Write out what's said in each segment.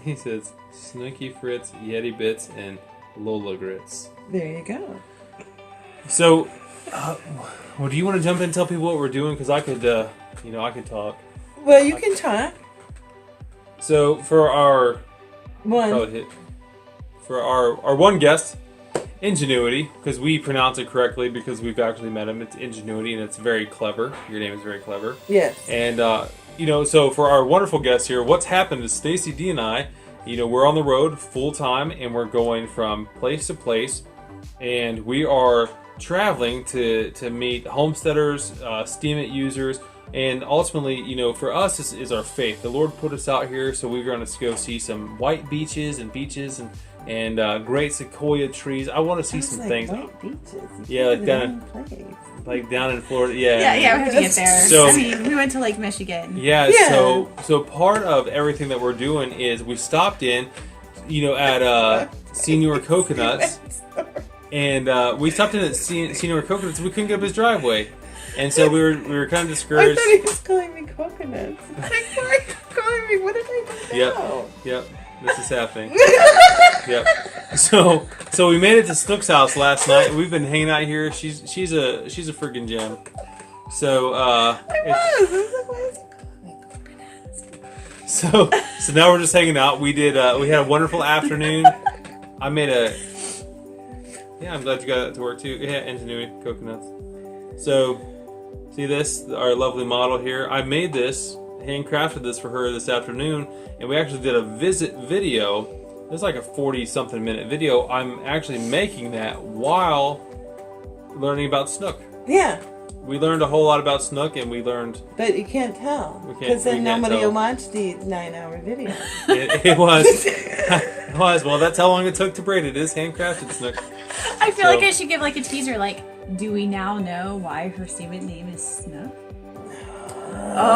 He says Snooky Fritz, Yeti Bits, and Lola Grits. There you go. So, well, do you want to jump in and tell people what we're doing? Because I could, I could talk. Well, you can talk. So for our one guest, Ingenuity, because we pronounce it correctly because we've actually met him. It's Ingenuity, and it's very clever. Your name is very clever. Yes. And so for our wonderful guest here, what's happened is Staci D and I, we're on the road full time, and we're going from place to place, and we are traveling to meet homesteaders, steam it users. And ultimately, for us, this is our faith. The Lord put us out here, so we're going to go see some white beaches and great sequoia trees. I want to see some things. White beaches. Yeah, like down in Florida. Yeah. Yeah, we have to get there. So, we went to Lake Michigan. Yeah. So part of everything that we're doing is we stopped in, at Senior Coconuts, and we stopped in at Senior Coconuts. We couldn't get up his driveway. And so we were kind of discouraged. I thought he was calling me coconuts. Calling me. What did I do now? Yep. This is happening. Yep. So we made it to Snook's house last night. We've been hanging out here. She's a freaking gem. So So now we're just hanging out. We had a wonderful afternoon. I'm glad you got it to work too. Yeah, Ingenuity Coconuts. So. See this, our lovely model here. I made this, handcrafted this for her this afternoon, and we actually did a visit video. It's like a 40-something minute video. I'm actually making that while learning about Snook. Yeah. We learned a whole lot about Snook, and we learned... But you can't tell. Because then nobody will watch the 9-hour video. It was. It was. Well, that's how long it took to braid it. It is handcrafted Snook. I feel like I should give like a teaser, like, do we now know why her steam-it name is Snook? Oh!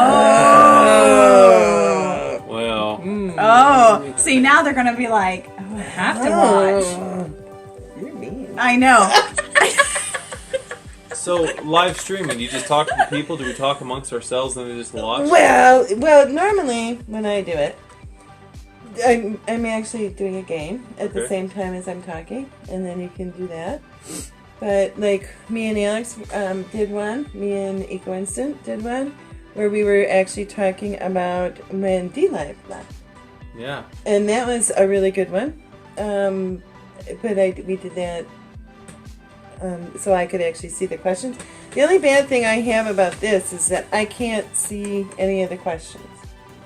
Well. Oh! See, now they're gonna be like, oh, I have to watch. You're mean. I know. So, live streaming, you just talk to the people? Do we talk amongst ourselves and they just watch? Well, normally when I do it, I'm actually doing a game at the same time as I'm talking, and then you can do that. But like me and Alex did one, me and Eco Instant did one, where we were actually talking about when D-Live left. Yeah. And that was a really good one. We did that so I could actually see the questions. The only bad thing I have about this is that I can't see any of the questions.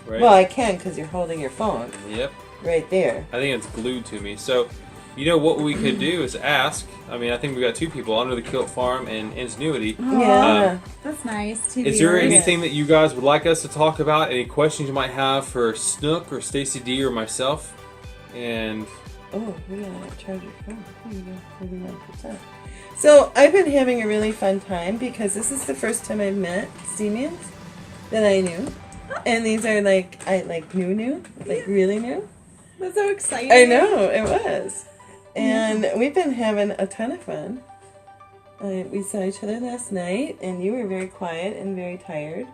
Right. Well, I can because you're holding your phone. Yep. Right there. I think it's glued to me. So, what we could do is ask. I mean, I think we got two people, Under the Kilt Farm and Ingenuity. Yeah. That's nice. Is there anything that you guys would like us to talk about? Any questions you might have for Snook or Staci D or myself? And... Oh, we gotta charge your phone. Here you go, 39%. So, I've been having a really fun time because this is the first time I've met Steamians that I knew. And these are new, really new. That's so exciting. I know, it was. And we've been having a ton of fun. We saw each other last night, and you were very quiet and very tired.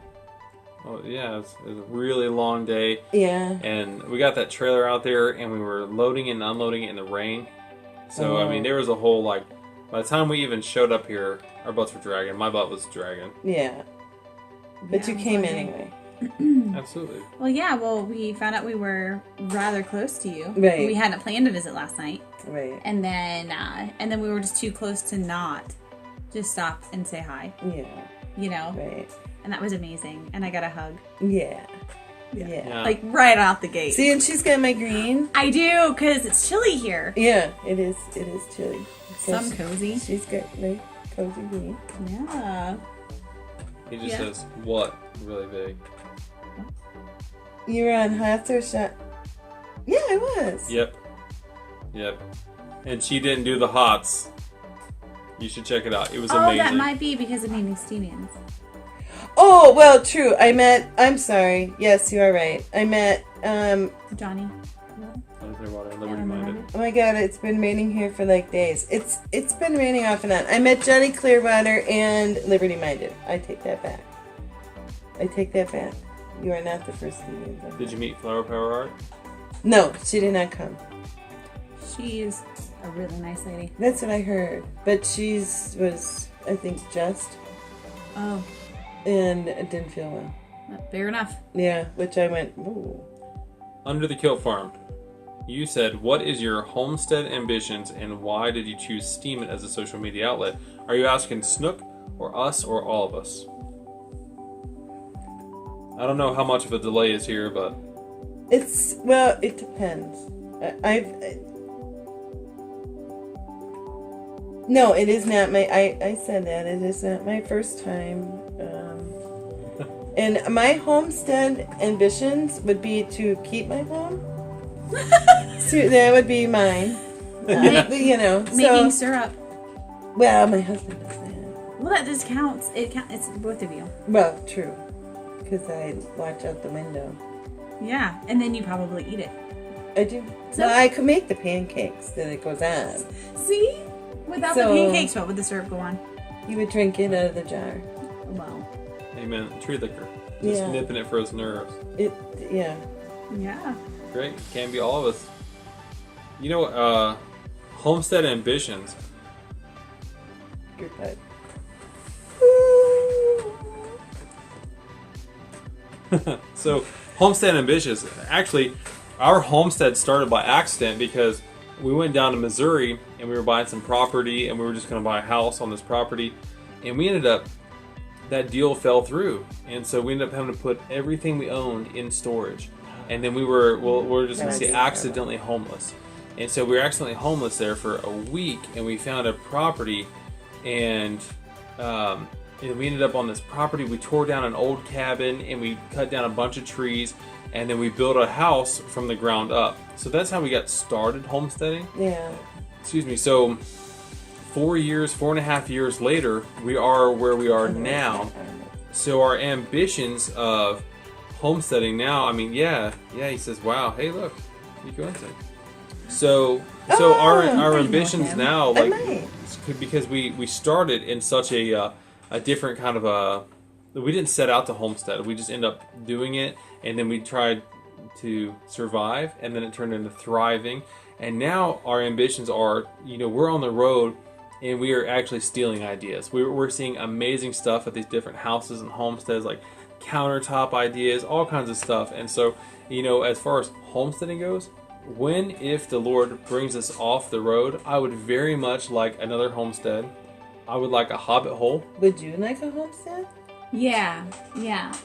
Oh, yeah, it was a really long day. Yeah. And we got that trailer out there, and we were loading and unloading it in the rain. So, I mean, there was a whole, by the time we even showed up here, our butts were dragging. My butt was dragging. Yeah. But you came anyway. Absolutely. Well, we found out we were rather close to you. Right. We hadn't planned to visit last night. Right. And then we were just too close to not just stop and say hi. Yeah. Right. And that was amazing. And I got a hug. Yeah. Like right off the gate. See, and she's got my green. I do, because it's chilly here. Yeah, it is. It is chilly. So some cozy. She's got my cozy green. Yeah. He just says, what? Really big. You were on Hot or Shot? Yeah, I was. Yep. And she didn't do the hots. You should check it out. It was amazing. Oh, that might be because of meeting Steamians. Oh, well, true. I'm sorry. Yes, you are right. I met, Johnny. Oh my god, it's been raining here for days. It's been raining off and on. I met Johnny Clearwater and Liberty Minded. I take that back. You are not the first Steamians. Did you meet Flower Power Art? No, she did not come. She's a really nice lady. That's what I heard. But was, I think, just. Oh. And it didn't feel well. Fair enough. Yeah, which I went, ooh. Under the Kilt Farm, you said, what is your homestead ambitions and why did you choose Steam It as a social media outlet? Are you asking Snook or us or all of us? I don't know how much of a delay is here, but... it depends. No, it is not I said that. It is not my first time. And my homestead ambitions would be to keep my home. So that would be mine. Making syrup. Well, my husband does that. Well, that just counts. It's both of you. Well, true. Because I watch out the window. Yeah, and then you probably eat it. I do. So, well, I could make the pancakes that it goes on. See? Without the pancakes, what would the syrup go on? You would drink it out of the jar. Wow. Amen. Tree liquor. Just nipping it for his nerves. Yeah. Yeah. Great. Can be all of us. You know, homestead ambitions. Your butt. So, homestead ambitions. Actually, our homestead started by accident because we went down to Missouri and we were buying some property and we were just going to buy a house on this property. And we ended up, that deal fell through. And so we ended up having to put everything we owned in storage. And then we're just going to say accidentally homeless. And so we were accidentally homeless there for a week and we found a property and we ended up on this property. We tore down an old cabin and we cut down a bunch of trees and then we built a house from the ground up. So that's how we got started homesteading. Yeah. Excuse me. So 4.5 years later, we are where we are now. So our ambitions of homesteading now, I mean, yeah, he says, wow, hey, look, you go inside. So our ambitions now, like, because we started in such a different kind of we didn't set out to homestead. We just end up doing it, and then we tried to survive, and then it turned into thriving. And now our ambitions are, we're on the road, and we are actually stealing ideas. We're seeing amazing stuff at these different houses and homesteads, like countertop ideas, all kinds of stuff. And so, as far as homesteading goes, if the Lord brings us off the road, I would very much like another homestead. I would like a hobbit hole. Would you like a homestead? Yeah.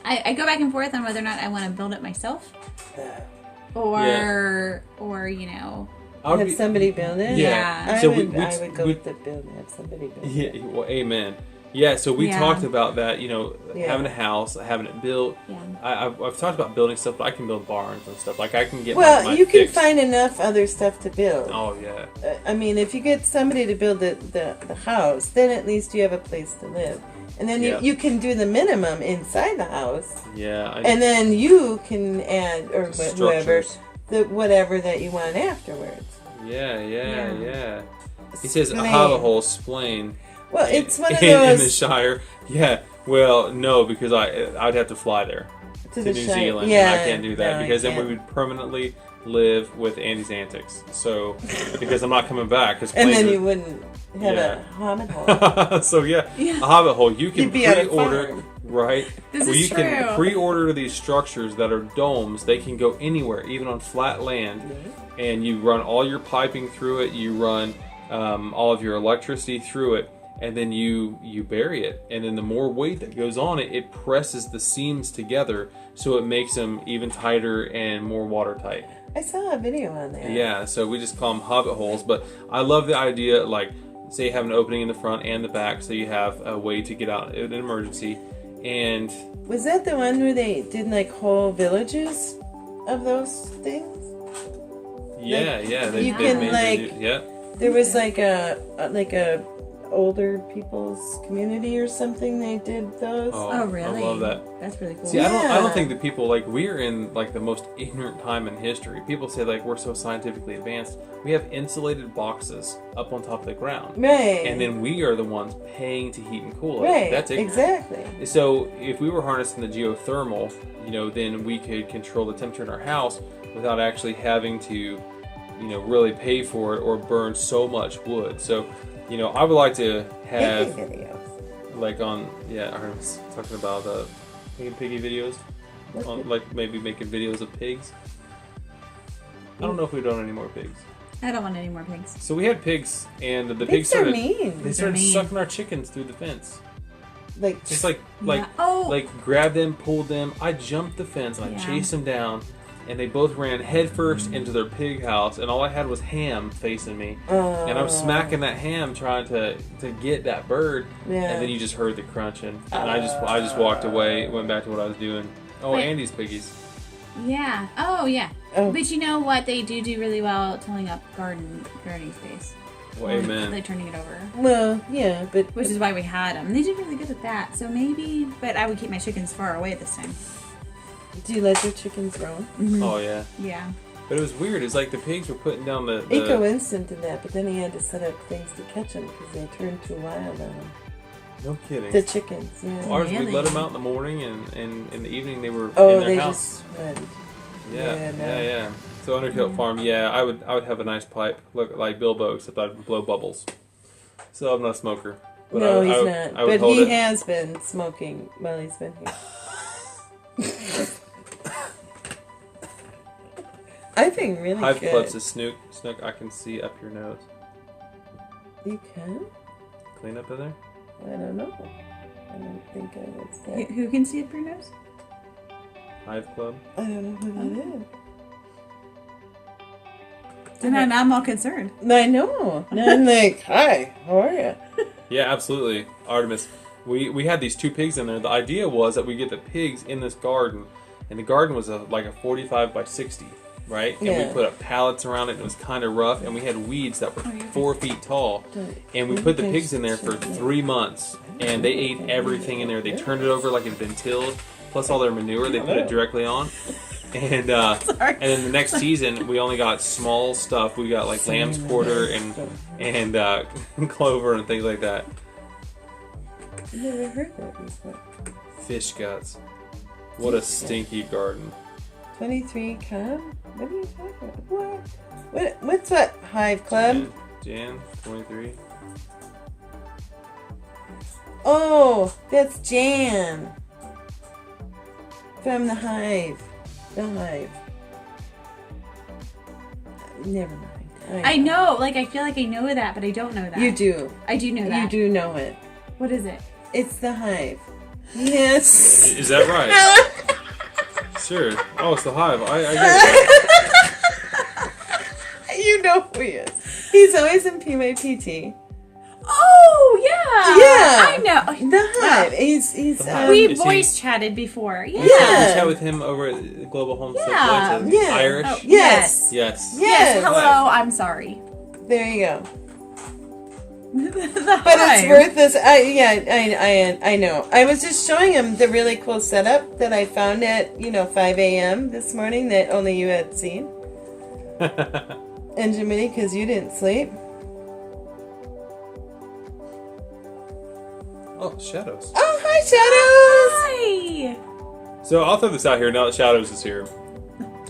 I go back and forth on whether or not I want to build it myself. Or have somebody build it? Yeah. I would go with the build, have somebody build it. Yeah, well, amen. Yeah, so we talked about that, having a house, having it built. Yeah. I've talked about building stuff, but I can build barns and stuff. Like, I can get my you can fix. find enough other stuff to build. Oh, yeah. I mean, if you get somebody to build the house, then at least you have a place to live. And then you can do the minimum inside the house. Yeah. And then you can add, or whatever that you want afterwards. Yeah. He says a hobbit hole splain. Well, it's one of those... in the Shire. Yeah. Well, no, because I'd have to fly there to New Zealand, and I can't do that because then we would permanently live with Andy's antics. So, because I'm not coming back. And then you wouldn't have a hobbit hole. So a hobbit hole. You can pre-order, right? You can pre-order these structures that are domes. They can go anywhere, even on flat land, and you run all your piping through it. You run all of your electricity through it. And then you bury it, and then the more weight that goes on it, it presses the seams together, so it makes them even tighter and more watertight. I saw a video on that. Yeah, so we just call them hobbit holes, but I love the idea, like, say you have an opening in the front and the back, so you have a way to get out in an emergency. And was that the one where they did like whole villages of those things? Yeah, There was like a older people's community or something. They did those. Oh, really? I love that. That's really cool. See, I don't think that people, like, we're in like the most ignorant time in history. People say like we're so scientifically advanced. We have insulated boxes up on top of the ground, right? And then we are the ones paying to heat and cool it. Right. That's ignorant. Exactly. So if we were harnessing the geothermal, then we could control the temperature in our house without actually having to, really pay for it or burn so much wood. So, I would like to have videos. like I heard him talking about making piggy videos, like maybe making videos of pigs. I don't know if we don't any more pigs. I don't want any more pigs. So we had pigs, and the Pigs pigs started. are mean. They started sucking our chickens through the fence. Like Just like grab them, pull them. I jumped the fence and I chased them down, and they both ran headfirst into their pig house, and all I had was ham facing me, and I'm smacking that ham trying to get that bird, and then you just heard the crunching, and I just walked away, went back to what I was doing. Oh, Wait. Andy's piggies. Yeah. Oh, yeah. Oh. But you know what? They do really well at tilling up gardening space. Well, amen. They're turning it over. Well, yeah, but Which is why we had them. They did really good at that. So maybe, but I would keep my chickens far away this time. do you let your chickens roam? Mm-hmm. Oh yeah. Yeah. But it was weird. It's like the pigs were putting down the Eco Instant did that, but then he had to set up things to catch them because they turned too wild on him. No kidding. The chickens, yeah. Ours, we Really? let them out in the morning, and in the evening they were in Oh, their they house. just went. Yeah, no. yeah. So Underkill Farm, I would have a nice pipe, look like Bilbo, except I'd blow bubbles. So I'm not a smoker. But No, he's he's not. I would But hold he it. has been smoking while he's been here. I've been really Hive good. Club says Snook, I can see up your nose. You can? Clean up in there? I don't know. I don't think I would say. Who can see it through nose? Hive Club? I don't know who that is. Then I'm all concerned. I know. And I'm like, hi, how are you? Yeah, absolutely. Artemis. We had these two pigs in there. The idea was that we get the pigs in this garden, and the garden was like a 45 by 60, right? And Yeah. we put up pallets around it, and it was kind of rough, and we had weeds that were 4 feet tall. And we put the pigs in there for 3 months, and they ate everything in there. They turned it over like it had been tilled, plus all their manure. They put it directly on. And then the next season, we only got small stuff. We got like lamb's quarter and clover and things like that. I've never heard that before. Fish guts. What a stinky garden. 23 com? What are you talking about? What's that? Hive Club? Jan 23. Oh, that's Jan. From the Hive. The Hive. Never mind. I know. Like, I feel like I know that, but I don't know that. You do. I do know that. You do know it. What is it? It's the Hive. Yes. Is that right? Sure. Oh, it's the Hive. I get it. You know who he is. He's always in PYPT. Oh, yeah. I know. The Hive. He's The Hive. We Is he- voice chatted before. Yeah. We chat with him over at Global Homestead Yeah. Place. Yeah. Irish. Oh, Yes. Yes. Yes. Hello. I'm sorry. There you go. The But it's Hive. worth this. I know. I was just showing him the really cool setup that I found at 5 a.m. this morning that only you had seen. And Jiminy, because you didn't sleep. Oh, Shadows. Oh, hi, Shadows. Hi. So I'll throw this out here now that Shadows is here.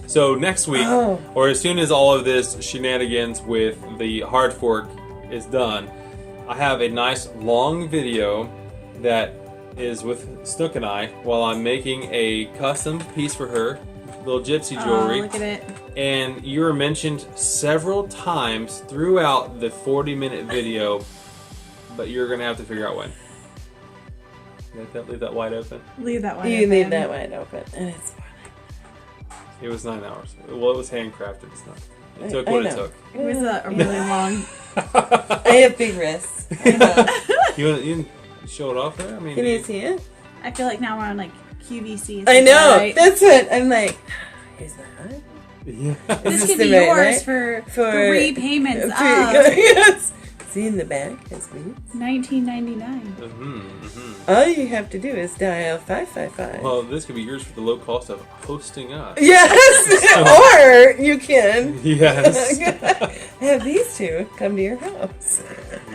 So next week, Oh. or as soon as all of this shenanigans with the hard fork is done, I have a nice long video that is with Snook and I while I'm making a custom piece for her, little gypsy jewelry. Oh, look at it. And you were mentioned several times throughout the 40-minute video, but you're going to have to figure out when. Leave that wide open. Leave that one. You open. leave that wide open, and it's It was 9 hours. Well, it was handcrafted stuff. It took I what it know. took. It was a really long. I have big wrists. I know. You show it off there? I mean, Can you see it? I feel like now we're on like QVC. I know. Right? That's what I'm like. Here's the Hive. yeah. This Is could the be right yours way? for For- 3 payments of Yes. See in the back has me. $19.99. All you have to do is dial 555. Well, this could be yours for the low cost of hosting us. Yes, or you can Yes. have these two come to your house.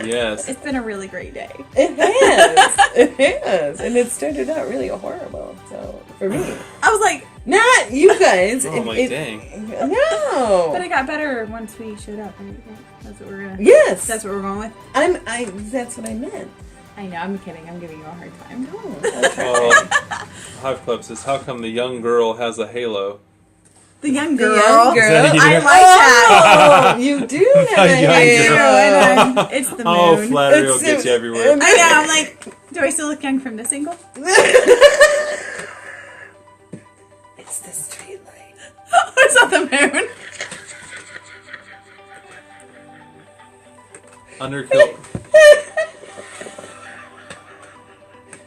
Yes. It's been a really great day. It has, it has, and it started out really horrible. So for me, I was like, Not you guys. Oh, my dang. No. But it got better once we showed up. Right? That's what we're gonna. Yes. That's what we're going with. That's what I meant. I know. I'm kidding. I'm giving you a hard time. No. Hive Club says, how come the young girl has a halo? The young The girl. young girl. Is that you? I like that. Oh, you do have a young halo. And it's the moon. Oh, flattery will It's get so- you everywhere. I know. I'm like, do I still look young from this angle? It's the street light. It's not the moon. Underkill.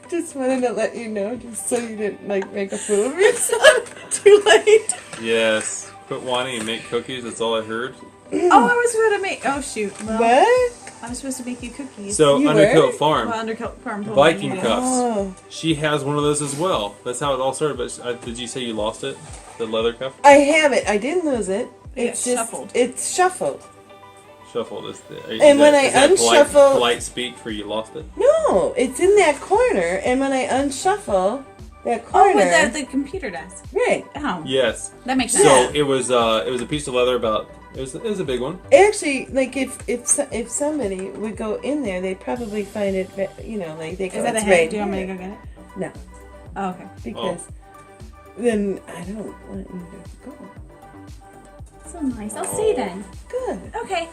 Just wanted to let you know, just so you didn't like make a fool of yourself. Too late. Yes. Quit whining and make cookies. That's all I heard. Oh, I was supposed to make. Oh shoot. Well, What? I was supposed to make you cookies. So, You Undercoat were? Farm. Well, Undercoat Farm told Viking me, yeah. cuffs. Oh, She has one of those as well. That's how it all started. But did you say you lost it? The leather cuff? I have it. I didn't lose it. It's It's just shuffled. It's shuffled. Shuffled is the. And when I unshuffle- polite speak for you lost it. No, it's in that corner, and when I unshuffle that Oh, corner, with the computer desk. right? Oh, Yes. that makes So sense. it was a piece of leather about. It was a big one. Actually, like if somebody would go in there, they'd probably find it. Like they go. Is that a "It's hit? right Do you want me to here." go get it? No, Oh, okay. because then I don't want you to go. So nice. I'll see then. Good. Okay.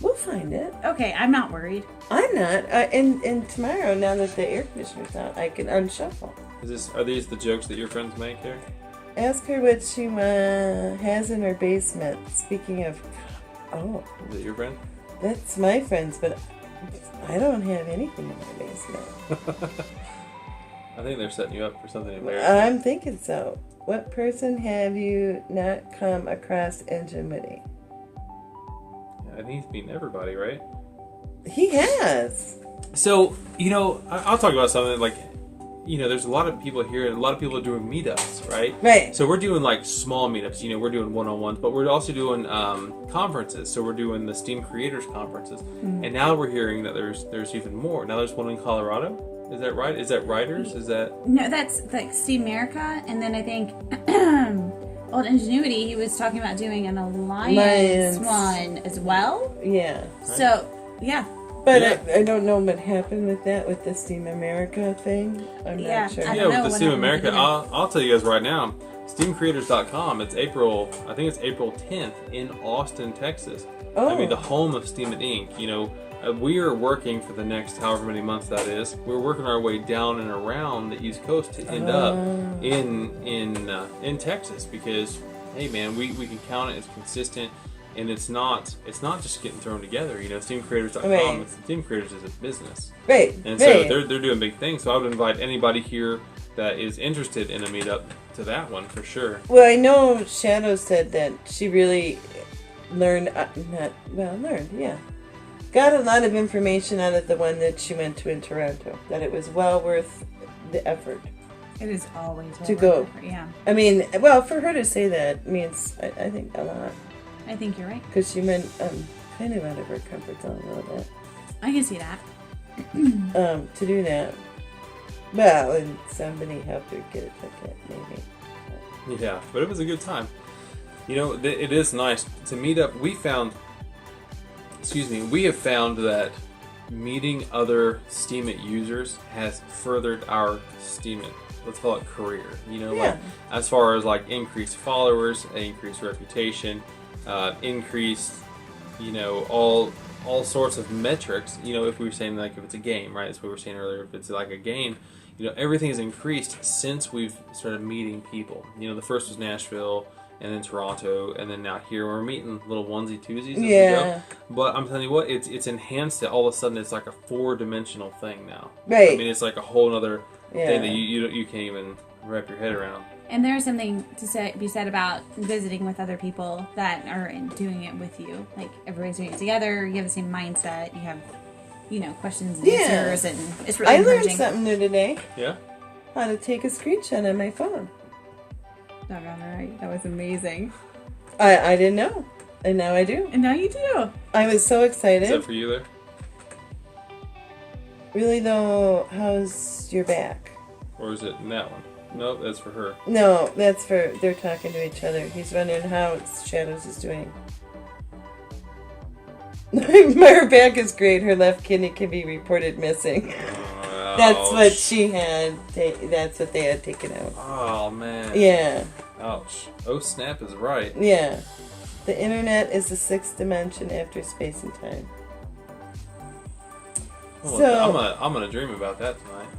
We'll find it. Okay. I'm not worried. I'm not. And tomorrow, now that the air conditioner's out, I can unshuffle. Are these the jokes that your friends make here? Ask her what she has in her basement. Speaking of, Is it your friend? that's my friends, but I don't have anything in my basement. I think they're setting you up for something embarrassing. I'm thinking so. What person have you not come across ingenuity? I think he's beating everybody, right? He has. So, I'll talk about something like, there's a lot of people here, and a lot of people are doing meetups, right? Right. So we're doing like small meetups, we're doing one-on-ones, but we're also doing conferences. So we're doing the Steam Creators Conferences. And now we're hearing that there's even more. Now there's one in Colorado. Is that right? Is that Writers? Is that... No, that's like Steam America, and then I think Old Ingenuity. He was talking about doing an alliance one as well. Yeah. So yeah. But Yeah. I don't know what happened with that, with the Steam America thing. I'm Yeah, not sure. I Yeah, don't with know the what Steam happened America, with the I'll tell you guys right now, SteamCreators.com, it's April 10th in Austin, Texas. Oh. I mean, the home of Steam and Ink. We are working for the next however many months that is. We're working our way down and around the East Coast to end up in Texas because, hey man, we can count it as consistent, and it's not just getting thrown together. SteamCreators.com. Right. Steam Creators is a business, Right. and right. so they're doing big things. So I would invite anybody here that is interested in a meetup to that one for sure. Well, I know Shadow said that she really learned, yeah. Got a lot of information out of the one that she went to in Toronto. That it was well worth the effort. It is always well To worth go. it. Yeah, I mean, well, for her to say that means, I think, a lot. I think you're right. Because she went kind of out of her comfort zone a little bit. I can see that. To do that. Well, and somebody helped her get a ticket, maybe. Yeah, but it was a good time. It is nice to meet up. We have found that meeting other Steemit users has furthered our Steemit, let's call it career. Like as far as like increased followers, increased reputation, increased, all sorts of metrics. If we were saying like if it's a game, right? That's what we were saying earlier. If it's like a game, everything has increased since we've started meeting people. The first was Nashville, and then Toronto, and then now here we're meeting little onesie twosies as we go. But I'm telling you what, it's enhanced it. All of a sudden, it's like a 4-dimensional thing now. Right. I mean, it's like a whole other thing that you can't even wrap your head around. And there's something to be said about visiting with other people that are doing it with you. Like everybody's doing it together. You have the same mindset. You have, questions and answers, and it's really I learned encouraging. something new today. Yeah. How to take a screenshot on my phone. Doggone right. That was amazing. I didn't know. And now I do. And now you do. I was so excited. Is that for you there? Really though, how's your back? Or is it in that one? Nope, that's for her. No, that's for they're talking to each other. He's wondering how Shadows is doing. Her back is great. Her left kidney can be reported missing. That's what she had. That's what they had taken out. Oh man. Yeah. Ouch. Oh snap is right. Yeah. The internet is the sixth dimension after space and time. Well, So I'm gonna dream about that tonight.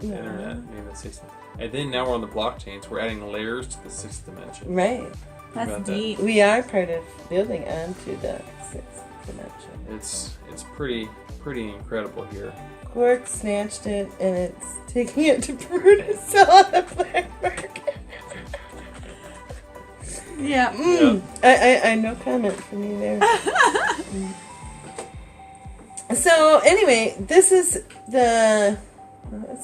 The internet being the sixth. And then now we're on the blockchain, so we're adding layers to the sixth dimension. right. That's deep. We are part of building onto the sixth dimension. It's pretty incredible here. Quark snatched it and it's taking it to Peru to sell on the black market. Yeah. I no comment from you there. So anyway, this is the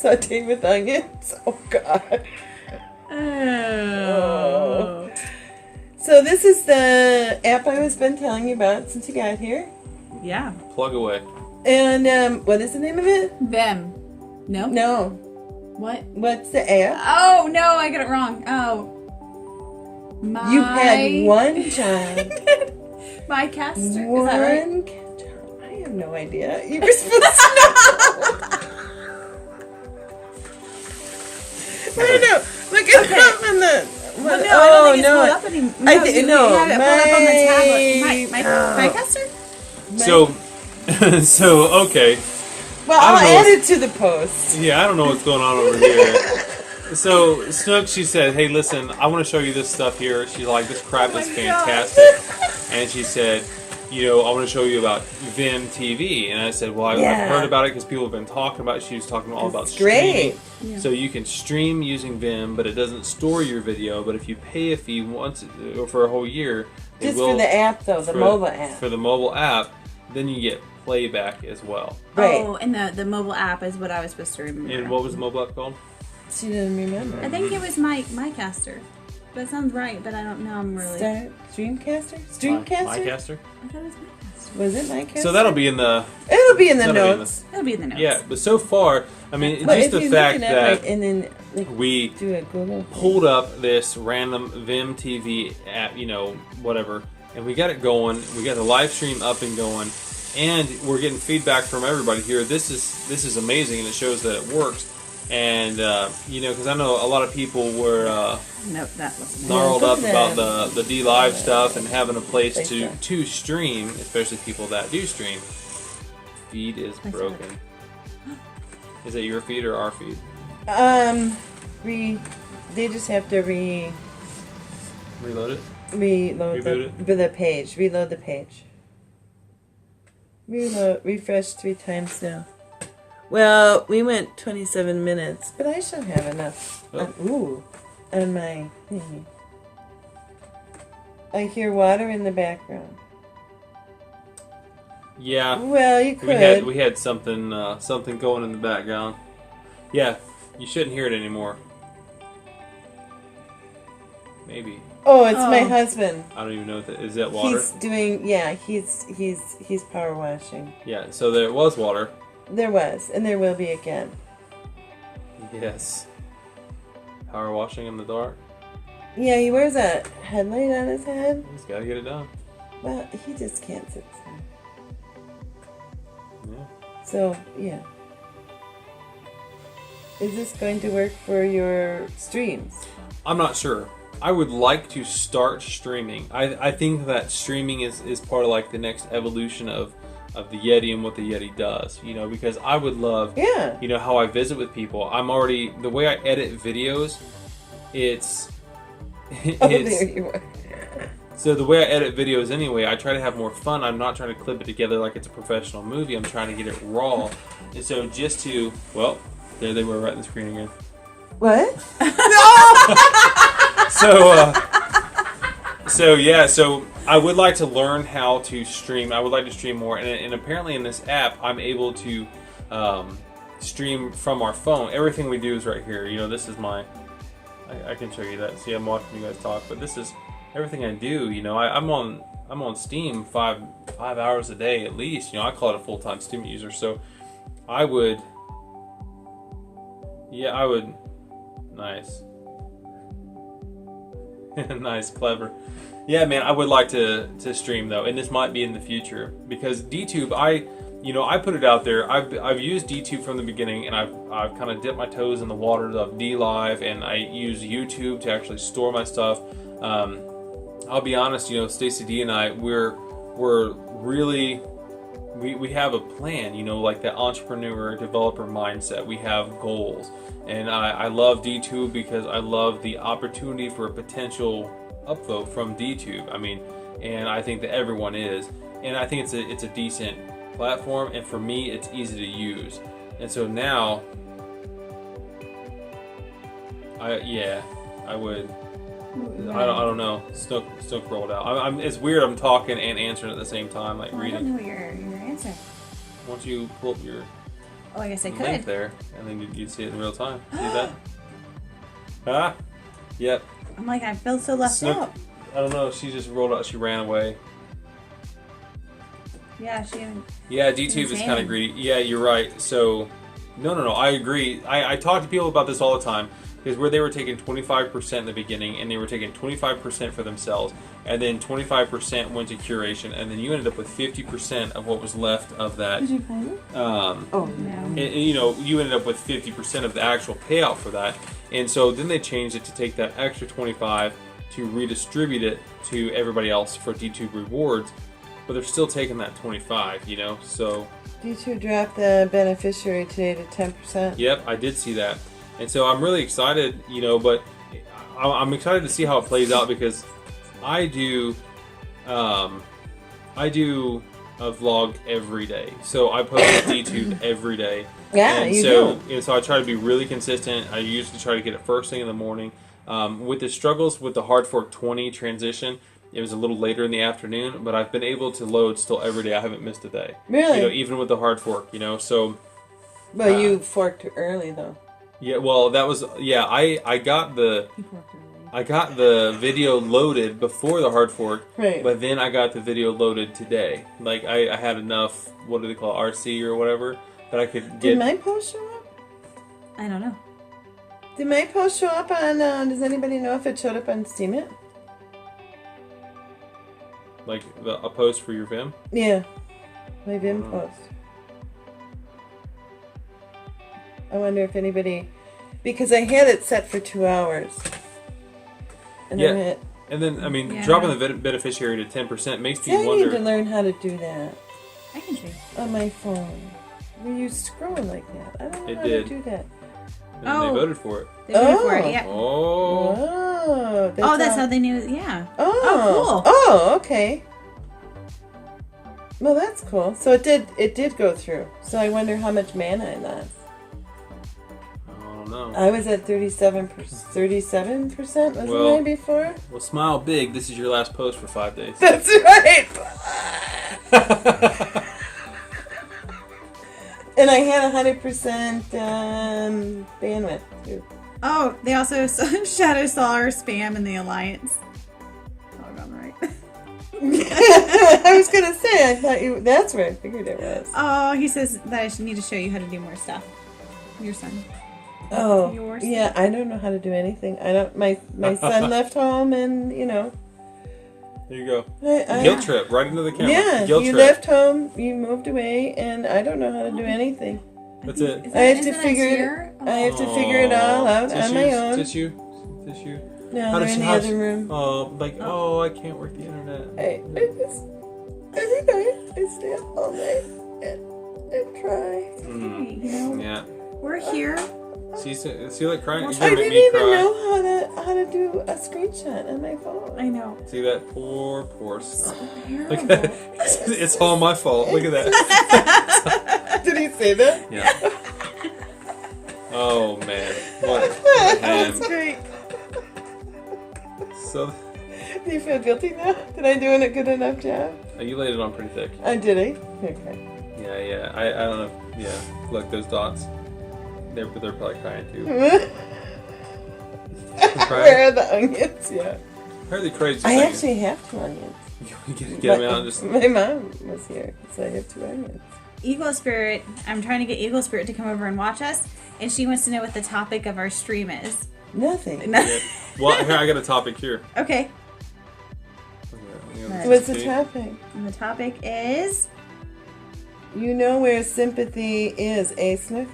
sauteed with onions. Oh God. Oh. So this is the app I was been telling you about since you got here. Yeah. Plug away. And what is the name of it? Them. No. No. What? What's the app? Oh no, I got it wrong. Oh. You had one job. My caster. Is that right? One job. I have no idea. You were supposed to know. I know. Look at them in the. Well, no, I don't think it's pulled up anymore. No, I think no. You have it pulled up on the tablet. My caster? So okay. Well, I'll add it to the post. Yeah, I don't know what's going on over here. So Snook, she said, "Hey, listen, I want to show you this stuff here." She's like, "This crap is fantastic," and she said, "You know, I want to show you about Vim TV." And I said, "Well, I've heard about it because people have been talking about it." She was talking all about streaming. Great. So you can stream using Vim, but it doesn't store your video. But if you pay a fee once for a whole year, just for the app though, the mobile app. For the mobile app, then you get Playback as well. Right. Oh, and the mobile app is what I was supposed to remember. And what was the mobile app called? She didn't remember. I think it was my caster. That sounds right, but I don't know. I'm really. Streamcaster? Streamcaster? MyCaster? I thought it was my caster. Was it MyCaster? So that'll be in the. It'll be in the notes. It'll be in the notes. Yeah, but so far, I mean, But just if the you fact look it up, that and then we do a Google pulled up this random Vim TV app, you know, whatever, and we got it going. We got the live stream up and going, and we're getting feedback from everybody here. This is amazing, and it shows that it works. And you know, because I know a lot of people were Nope, that wasn't. gnarled up about the D Live stuff and having a place to stream, especially people that do stream. Feed is broken. Is it your feed or our feed? They just have to reload it. reload the page. Reload the page. Refresh 3 times now. Well, we went 27 minutes, but I should have enough. On my thingy. I hear water in the background. Yeah. Well, you could. We had something going in the background. Yeah, you shouldn't hear it anymore. Maybe. Oh, it's my husband. I don't even know what that is. That water? He's doing. Yeah, he's power washing. Yeah. So there was water. There was, and there will be again. Yes. Power washing in the dark. Yeah, he wears a headlight on his head. He's got to get it done. Well, he just can't sit still. Yeah. So, yeah. Is this going to work for your streams? I'm not sure. I would like to start streaming. I think that streaming is part of like the next evolution of the Yeti and what the Yeti does, you know, because I would love, you know, how I visit with people. I'm already, the way I edit videos, it's there you are. So the way I edit videos anyway, I try to have more fun. I'm not trying to clip it together like it's a professional movie. I'm trying to get it raw. And so just to, well, there they were right in the screen again. What? So I would like to learn how to stream. I would like to stream more, and apparently in this app, I'm able to stream from our phone. Everything we do is right here. You know, this is my. I can show you that. See, I'm watching you guys talk, but this is everything I do. You know, I'm on Steam 5 hours a day at least. You know, I call it a full-time Steam user. So I would. Nice. Nice, clever. Yeah, man, I would like to stream though, and this might be in the future because DTube, I put it out there. I've used DTube from the beginning, and I've kind of dipped my toes in the waters of DLive, and I use YouTube to actually store my stuff. I'll be honest, Staci D and I, we're really. We have a plan, like that entrepreneur, developer mindset. We have goals. And I love DTube because I love the opportunity for a potential upvote from DTube. And I think that everyone is. And I think it's a decent platform. And for me, it's easy to use. And so now, I would. I don't know. Snook rolled out. It's weird. I'm talking and answering at the same time, like reading. I don't know your answer. Why don't you pull up your I guess I link could. there, and then you'd see it in real time. See that? Ah, yep. I'm like, I feel so left Snook, out. I don't know. She just rolled out. She ran away. Yeah, she. Yeah, DTube is kind of greedy. Yeah, you're right. So, no. I agree. I talk to people about this all the time. Because where they were taking 25% in the beginning, and they were taking 25% for themselves, and then 25% went to curation, and then you ended up with 50% of what was left of that. Did you find it? No. You ended up with 50% of the actual payout for that, and so then they changed it to take that extra 25 to redistribute it to everybody else for DTube rewards, but they're still taking that 25. So. D2 dropped the beneficiary today to 10%. Yep, I did see that. And so I'm really excited, but I'm excited to see how it plays out because I do a vlog every day. So I post on DTube every day. Yeah, and you so, do. So I try to be really consistent. I usually try to get it first thing in the morning. With the struggles with the Hard Fork 20 transition, it was a little later in the afternoon, but I've been able to load still every day. I haven't missed a day. Really? Even with the Hard Fork, so. Well, you forked too early though. Yeah, well, that was I got the video loaded before the hard fork, right? But then I got the video loaded today. Like I had enough. What do they call it, RC or whatever that I could get. Did my post show up? I don't know. Did my post show up on? Does anybody know if it showed up on Steemit? Like a post for your Vim? Yeah, my Vim post. I wonder if anybody, because I had it set for 2 hours. And yeah, and then dropping the beneficiary to 10% makes me wonder. I need to learn how to do that. I can see on my phone. Were you scrolling like that? I don't know how to do that. And they voted for it. They voted for it. Yeah. Oh. That's how they knew. Yeah. Oh. Cool. Oh, okay. Well, that's cool. So it did go through. So I wonder how much mana I lost. No. I was at 37%, wasn't I before? Well, smile big. This is your last post for 5 days. That's right. And I had 100% bandwidth too. Oh, they also shadow saw our spam in the alliance. Oh, I'm right. I was gonna say, I thought that's where I figured it was. Oh, he says that I should need to show you how to do more stuff. Your son. Oh, yeah, I don't know how to do anything. I don't. My son left home, and There you go. Guilt trip right into the camera. Yeah, Guilt you trip. left home, you moved away, and I don't know how to do anything. That's it. I have to figure it all out on my own. Tissue. No, they're in the other room. Oh, I can't work the internet. Every night I stay up all night and try. Yeah. We're here. See like crying. I didn't even know how to do a screenshot on my phone. I know. See that poor stuff. Terrible. Look at that. It's all my fault. Look at that. Did he say that? Yeah. Oh man. What? That's great. So. Do you feel guilty now? Did I do a good enough job? You laid it on pretty thick. Did I? Okay. Yeah. I don't know. Yeah. Look, those dots. They're probably crying too. Where are the onions? Yeah. Where are the crazy? I actually have 2 onions. Get them out. Just. My mom was here, so I have 2 onions. Eagle Spirit. I'm trying to get Eagle Spirit to come over and watch us, and she wants to know what the topic of our stream is. Nothing. Yeah. Well, here, I got a topic here. Okay. What's the topic? And the topic is... You know where sympathy is, Snook?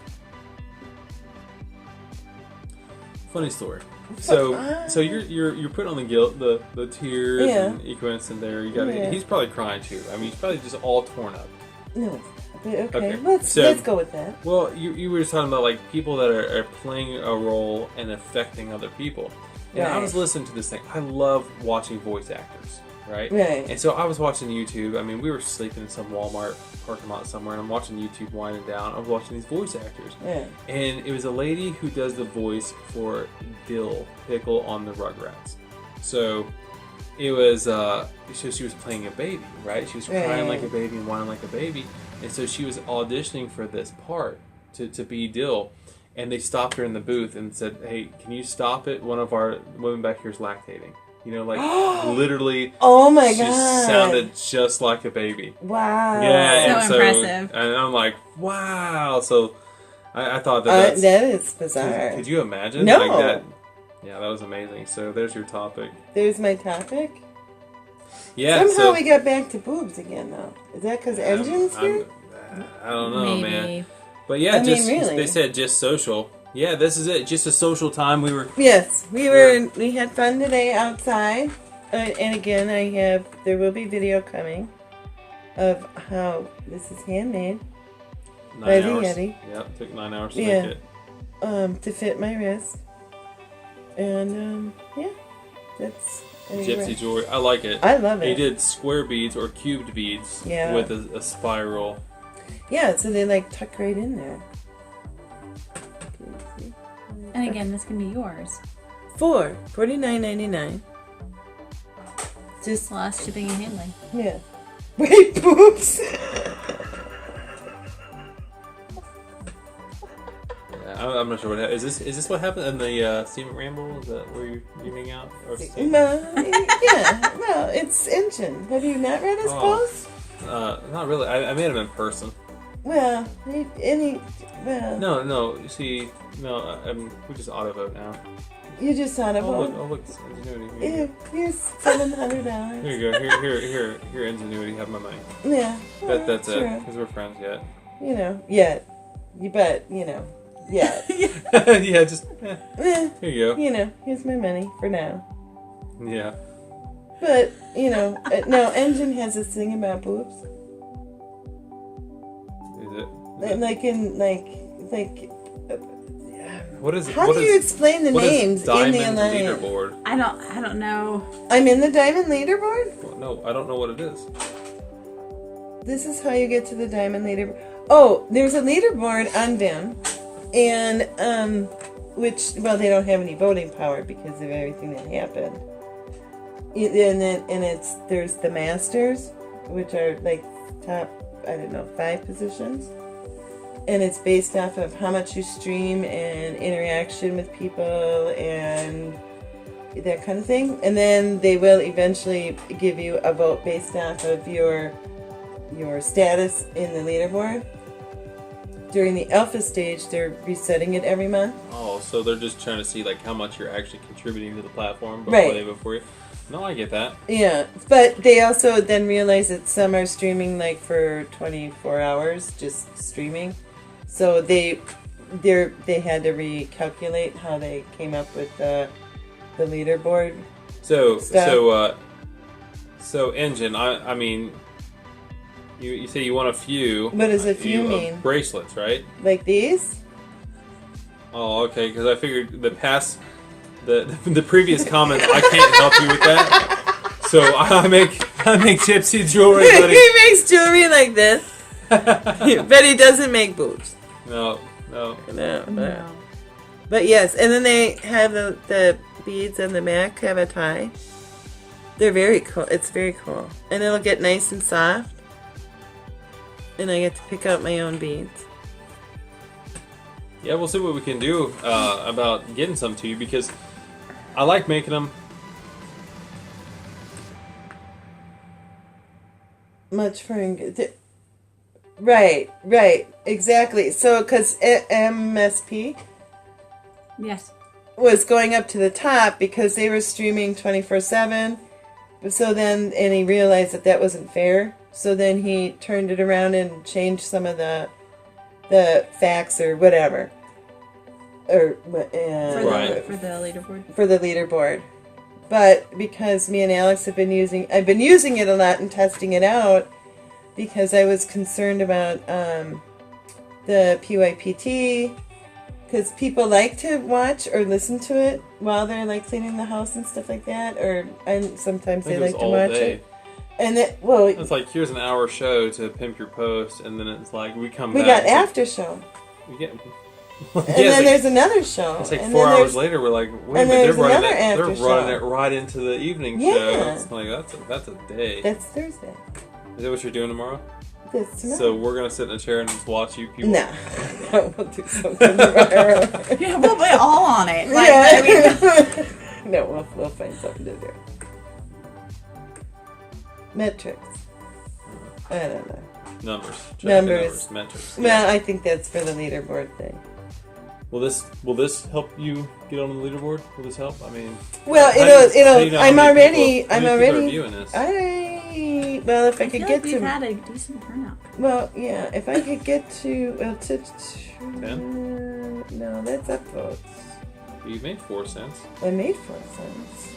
Funny story. So you're putting on the guilt, the tears and equins in there. You got He's probably crying too. I mean, he's probably just all torn up. No, okay. Let's go with that. Well, you were just talking about like people that are playing a role and affecting other people. And I was listening to this thing. I love watching voice actors, right? Right. And so I was watching YouTube. I mean, we were sleeping in some Walmart parking lot somewhere, and I'm watching YouTube winding down. I was watching these voice actors. Yeah. And it was a lady who does the voice for Dill Pickle on the Rugrats. So it was, so she was playing a baby, right? She was crying like a baby and whining like a baby. And so she was auditioning for this part to be Dill. And they stopped her in the booth and said, "Hey, can you stop it? One of our women back here is lactating." You know, like literally. Oh my she God! Sounded just like a baby. Wow. Yeah, so impressive. And I'm like, wow. So I thought that is bizarre. Could you imagine? No. Like that. Yeah, that was amazing. So there's your topic. There's my topic. Yeah. Somehow we got back to boobs again, though. Is that because Engine's here? I don't know, Maybe. Man. But yeah, really. They said just social. Yeah, this is it. Just a social time. We were. Yes, we were. We had fun today outside, and again, there will be video coming of how this is handmade 9 by the hours. Yeti. Yep, took 9 hours to make it. To fit my wrist, and that's Gypsy jewelry. I like it. I love it. He did square beads or cubed beads with a spiral. Yeah, so they like tuck right in there. And again, this can be yours. $49.99. Just Plus shipping and handling. yeah. Wait, boobs. I'm not sure what happened. Is this what happened in the Steam Ramble? Is that where you hang out? Or Yeah. Well, it's Engine. Have you not read his post? Not really. I made him in person. Well, No. You see, no. We just auto vote now. You just thought of Look, Ingenuity. Here's $700. Here you go. Here, Ingenuity. Have my money. Yeah. That's true. it. Because we're friends yet. Yet. Yet. Yeah, just here you go. Here's my money for now. Yeah. But no, Engine has this thing about boobs. Is it? What is it? How do you explain the names in the Diamond alliance? Leaderboard? I don't know. I'm in the Diamond Leaderboard? Well, no, I don't know what it is. This is how you get to the Diamond Leaderboard. Oh, there's a leaderboard on Vim, and they don't have any voting power because of everything that happened. There's the Masters, which are like top, 5 positions. And it's based off of how much you stream and interaction with people and that kind of thing. And then they will eventually give you a vote based off of your status in the leaderboard. During the alpha stage, they're resetting it every month. Oh, so they're just trying to see like how much you're actually contributing to the platform before they vote for you. No, I get that. Yeah, but they also then realize that some are streaming like for 24 hours, just streaming. So they had to recalculate how they came up with the leaderboard. So stuff. So Engine, I mean, you say you want a few. What does a few mean? Bracelets, right? Like these? Oh, okay. Because I figured the previous comments, I can't help you with that. So I make gypsy jewelry. He makes jewelry like this, but he doesn't make boobs. No. But yes, and then they have the beads on the back have a tie. They're very cool. It's very cool, and it'll get nice and soft. And I get to pick out my own beads. Yeah, we'll see what we can do about getting some to you because I like making them. Much for right, exactly. So, because MSP. Yes. was going up to the top because they were streaming 24/7. So then, and he realized that wasn't fair. So then he turned it around and changed some of the facts or whatever, or for the leaderboard. For the leaderboard. But because me and Alex I've been using it a lot and testing it out because I was concerned about the PYPT. Because people like to watch or listen to it while they're like cleaning the house and stuff like that, and sometimes they like to watch it. And it's like here's an hour show to pimp your post, and then it's like we got after show. And then there's another show. It's like 4 hours later. We're like, wait a minute, they're running it right into the evening show. It's like that's a day. That's Thursday. Is that what you're doing tomorrow? So we're gonna sit in a chair and just watch you people. No, we'll do something tomorrow. Yeah, we'll be all on it. No, we'll find something to do. Metrics. I don't know. Numbers. Metrics. Well, I think that's for the leaderboard thing. Will this help you get on the leaderboard? Will this help? I mean, it'll. I'm already. Reviewing this? If I could get to. We've had a decent turnout. Well, yeah, if I could get to 10? No, that's upvotes. You made 4 cents. I made 4 cents.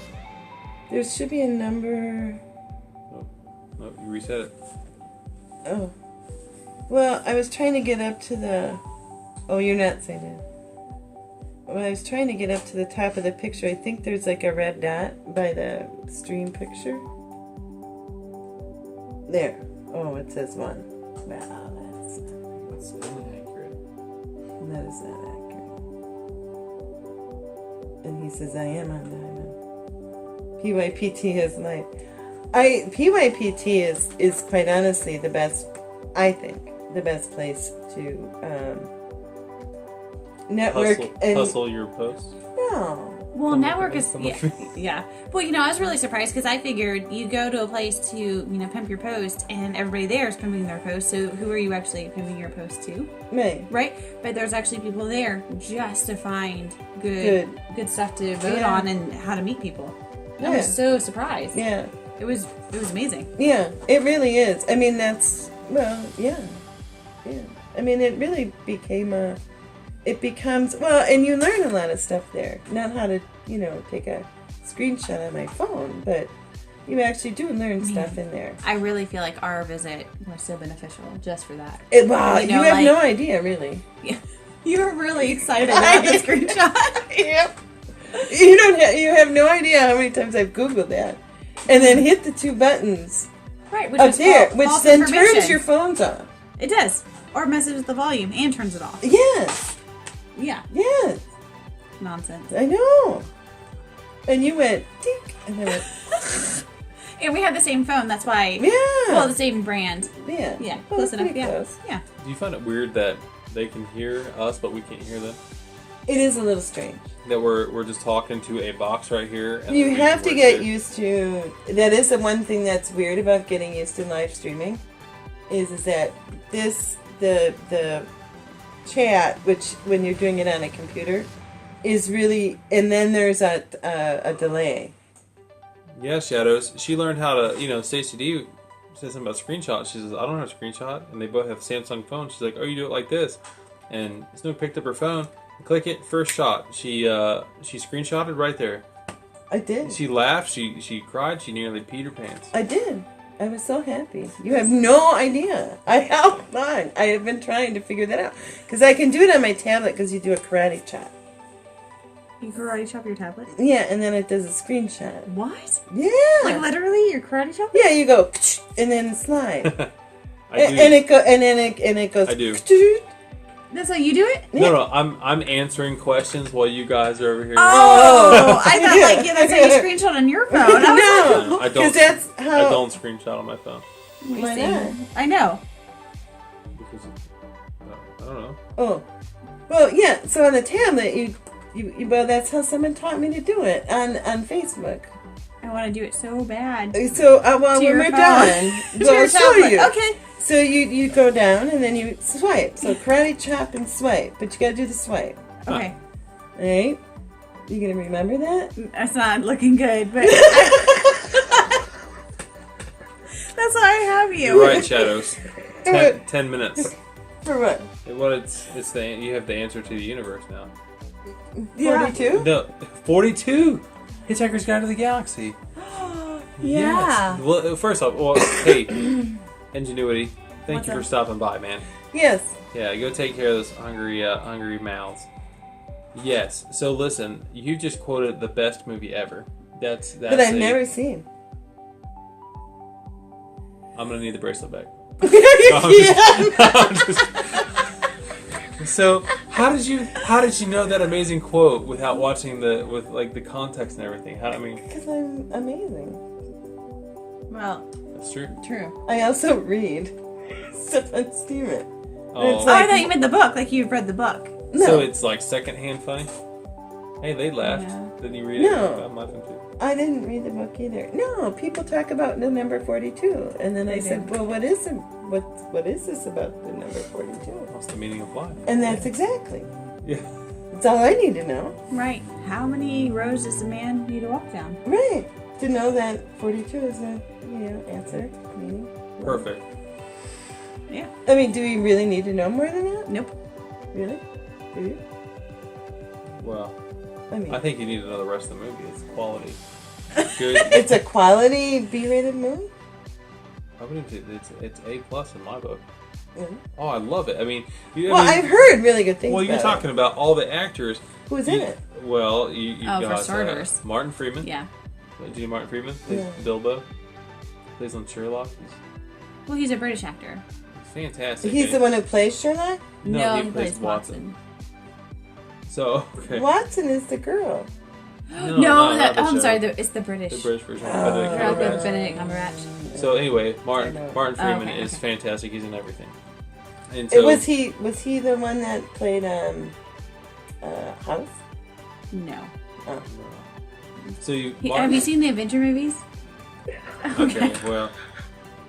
There should be a number. No, you reset it. Oh. Well, I was trying to get up to the. Oh, you're not saying it. Well, I was trying to get up to the top of the picture. I think there's like a red dot by the stream picture. There. Oh, it says 1. Wow, that's inaccurate. That is not accurate. And he says, I am on diamond. PYPT has light. PYPT is quite honestly the best, I think, the best place to network and hustle your posts. No. Well, network is yeah. Well, I was really surprised because I figured you go to a place to pimp your post, and everybody there is pimping their post. So who are you actually pimping your post to? Me. Right. But there's actually people there just to find good stuff to vote on and how to meet people. I was so surprised. Yeah. It was amazing. Yeah, it really is. I mean, yeah. I mean, it really became it becomes, and you learn a lot of stuff there. Not how to, take a screenshot on my phone, but you actually do learn stuff in there. I really feel like our visit was so beneficial just for that. You have no idea, really. Yeah. You were really excited about the screenshot. Yep. You have no idea how many times I've Googled that. And then hit the 2 buttons right, up there, which then turns your phones on. It does. Or messes with the volume and turns it off. Yes. Yeah. Yes. Nonsense. I know. And you went, dink, and I went... And we have the same phone, that's why... Yeah. Well, the same brand. Yeah. Yeah, close enough, yeah. Close. Yeah. Do you find it weird that they can hear us, but we can't hear them? It is a little strange. That we're just talking to a box right here. And you have to get used to... That is the one thing that's weird about getting used to live streaming, is that the chat, which when you're doing it on a computer, is really... And then there's a delay. Yeah, Shadows. She learned how to, Staci D said something about screenshots. She says, I don't have a screenshot. And they both have Samsung phones. She's like, oh, you do it like this. And Snook picked up her phone. Click it, first shot. She screenshotted right there. I did. She laughed, she cried, she nearly peed her pants. I did. I was so happy. You have no idea. How fun. I have been trying to figure that out. Because I can do it on my tablet because you do a karate chop. You karate chop your tablet? Yeah, and then it does a screenshot. What? Yeah. Like literally, your karate chop? Yeah, you go, and then slide. I do. And it goes. I do. That's how you do it? Yeah. No, I'm answering questions while you guys are over here. Oh, I thought that's how you screenshot on your phone. No, I don't screenshot on my phone. Why not? I know. Because I don't know. Oh, well, yeah. So on the tablet, well, that's how someone taught me to do it on Facebook. I want to do it so bad. So when we're done, we'll show you. Okay. So you go down and then you swipe. So karate chop and swipe, but you gotta do the swipe. Okay. Right? You gonna remember that? That's not looking good, but that's why I have you. You're right, Shadows. 10 minutes. For what? Well, it's you have the answer to the universe now. 42? No, 42. Hitchhiker's Guide to the Galaxy. Yeah. Yes. Well, first off, hey, Ingenuity, thank What's you for up? stopping by, man. Yes. Yeah, go take care of those hungry mouths. Yes. So listen, you just quoted the best movie ever. That's But I've never seen. I'm gonna need the bracelet back. Yeah. So how did you know that amazing quote without watching with the context and everything? Because I'm amazing. Well, That's true. true. I also read stuff on Steven. Oh, It's Oh, I like- thought you meant the book, like you've read the book. No. So it's like secondhand funny. Hey, they laughed. Yeah. Did you read it? No. I'm laughing too. I didn't read the book either. No, people talk about the number 42, and then I They said, do. "Well, what is this about the number 42?" What's the meaning of life? And that's exactly. Yeah. That's all I need to know. Right. How many rows does a man need to walk down? Right. To know that 42 is a answer meaning. Perfect. Yeah. I mean, do we really need to know more than that? Nope. Really? Do you? Well, I mean, I think you need to know the rest of the movie. It's quality. Good. it's a quality B-rated movie. I believe it's A+ in my book. Really? Oh, I love it. I mean, I've heard really good things. Well, you're about talking about all the actors. Who's in it? Well, you Oh, for got starters. Martin Freeman. Yeah. Do you know Martin Freeman? Plays Yeah. Bilbo. Plays on Sherlock. Well, he's a British actor. He's fantastic. He's the one who plays Sherlock. No, he he plays plays Watson. So okay. Watson is the girl. No, not the I'm show. sorry. It's the British. The British version. Oh. Benedict Girl with Cumberbatch. Benedict Cumberbatch. So anyway, I Martin know. Freeman Okay, is okay. fantastic. He's in everything. And so Was he the one that played House? No. Oh. So you Have you seen the Adventure movies? Okay, well.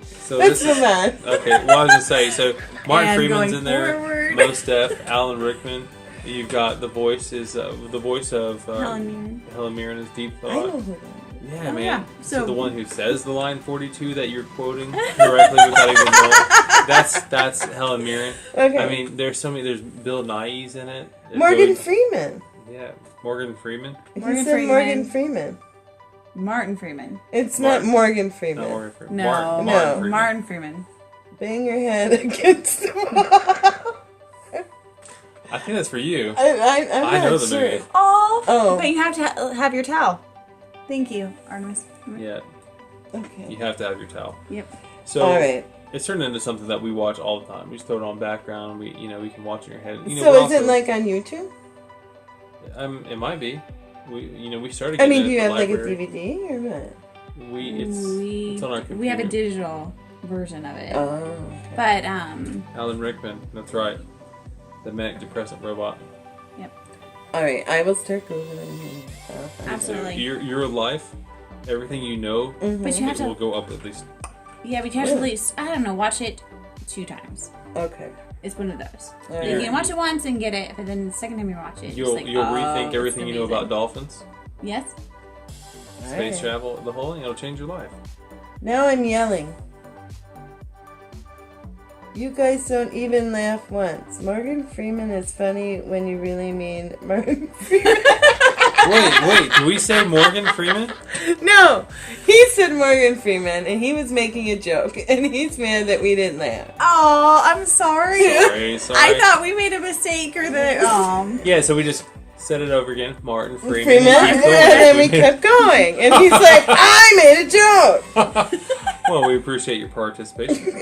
So Let's this is move on. okay. Well, I was gonna say so. Martin And Freeman's going in there. forward. Mos Def, Alan Rickman. You've got the voice of Helen Mirren. Helen Mirren is Deep I know Thought. who that is. Yeah, Oh, man. yeah. So So- the one who says the line 42 that you're quoting directly without even knowing. That's Helen Mirren. Okay. I mean, there's so many. There's Bill Nighy's in it. There's Morgan Billy- Freeman. Yeah, Morgan Freeman. Morgan He said Freeman. Morgan Freeman. Martin Freeman. It's Martin. not Morgan Freeman. Not Morgan Freeman. No. Martin No. Freeman. Martin Freeman. Bang your head against the wall. I think that's for you. I'm I know not the sure. movie. Oh. But you have to have your towel. Thank you, Artemis. Yeah, Okay. you have to have your towel. Yep. So All right. it's turned into something that we watch all the time. We just throw it on background. We can watch it in your head. You know, So we're is it also- like on YouTube? It might be. We started. I getting mean, it do you at have the like a library. DVD or what? It's on our computer. We have a digital version of it. Oh. Okay. But Alan Rickman. That's right. The manic depressant robot. All right. I will start googling. Him. I'll find Absolutely. Your life, everything you know, it. Mhm. But you have it will to go up at least. but you have to at least watch it 2 times. Okay. It's one of those. All You right. can watch it once and get it, but then the second time you watch it, You'll it's like, rethink it's everything you know amazing. about dolphins, Yes. All space right. travel, the whole thing. It'll change your life. Now I'm yelling. You guys don't even laugh once. Morgan Freeman is funny when you really mean Morgan Freeman. Wait. Do we say Morgan Freeman? No, he said Morgan Freeman, and he was making a joke, and he's mad that we didn't laugh. Oh, I'm sorry. Sorry. I thought we made a mistake or that. Yeah, so we just said it over again. Martin Freeman. Freeman, and then we kept going, and he's like, "I made a joke." Well, we appreciate your participation.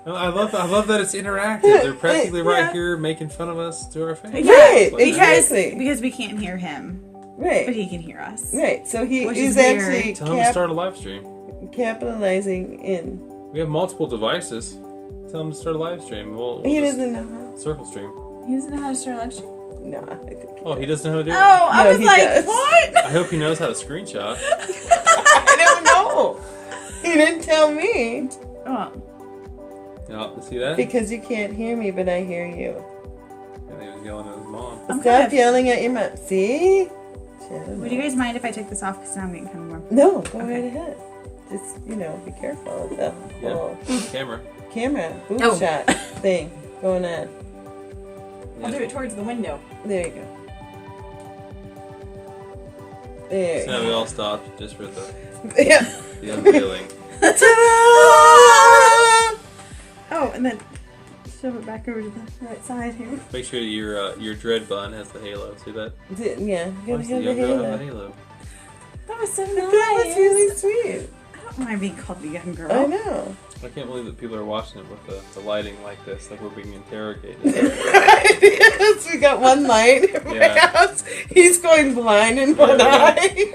I love that it's interactive. They're practically right Yeah. here making fun of us to our face. Right, Like, exactly. Because we can't hear him, but Right, he can hear us. right. So Which he's is weird. actually Tell them to start a live stream. capitalizing in. We have multiple devices. Tell them to start a live stream. We'll He just doesn't know circle stream. He doesn't know how to start a live stream. how. No, I think. Oh, he doesn't know how to do it. Oh, I No, was he like, does. what? I hope he knows how to screenshot. I don't know. He didn't tell me Oh, Yeah, see that? because you can't hear me, but I hear you. he was yelling at his mom. Stop yelling at your mom. See? Would you guys mind if I took this off? Because now I'm getting kind of warm. No, go right ahead. Just, be careful of the whole Camera boob shot thing going on. I'll do it towards the window. There you go. There. So now we all stopped just for the Yeah. unveiling. Oh, and then shove it back over to the right side here. Make sure your dread bun has the halo. See that? Yeah. Why does the young girl have a halo? That was so nice. That was really sweet. I don't mind being called the young girl. I know. I can't believe that people are watching it with the lighting like this, like we're being interrogated. Yes, we got one light in my house. He's going blind in one eye.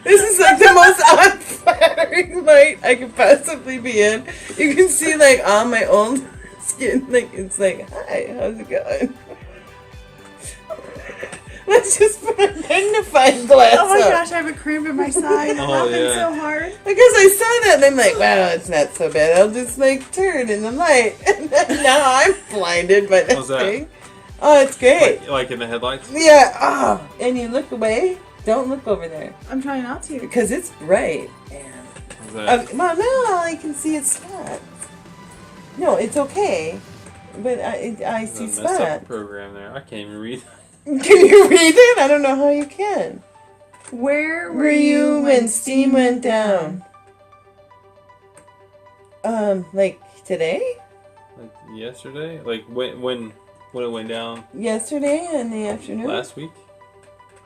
This is like the most unflattering light I could possibly be in. You can see like all my old skin. Like it's like, hi, how's it going? Let's just put a magnifying glass Oh my up. gosh, I have a cramp in my side. I'm laughing so hard. Because I saw that and I'm like, wow, it's not so bad. I'll just like turn in the light. And then now I'm blinded by this How's that? thing. Oh, it's great. Like in the headlights? Yeah. Oh, and you look away. Don't look over there. I'm trying not to. Because it's bright. How's that? Well, now all I can see is spots. No, it's okay. But I see Messed up spots. the program there. I can't even read. Can you read it? I don't know how you can. Where Were you when steam went down? Like today? Like yesterday? Like when it went down? Yesterday in the afternoon? Last week?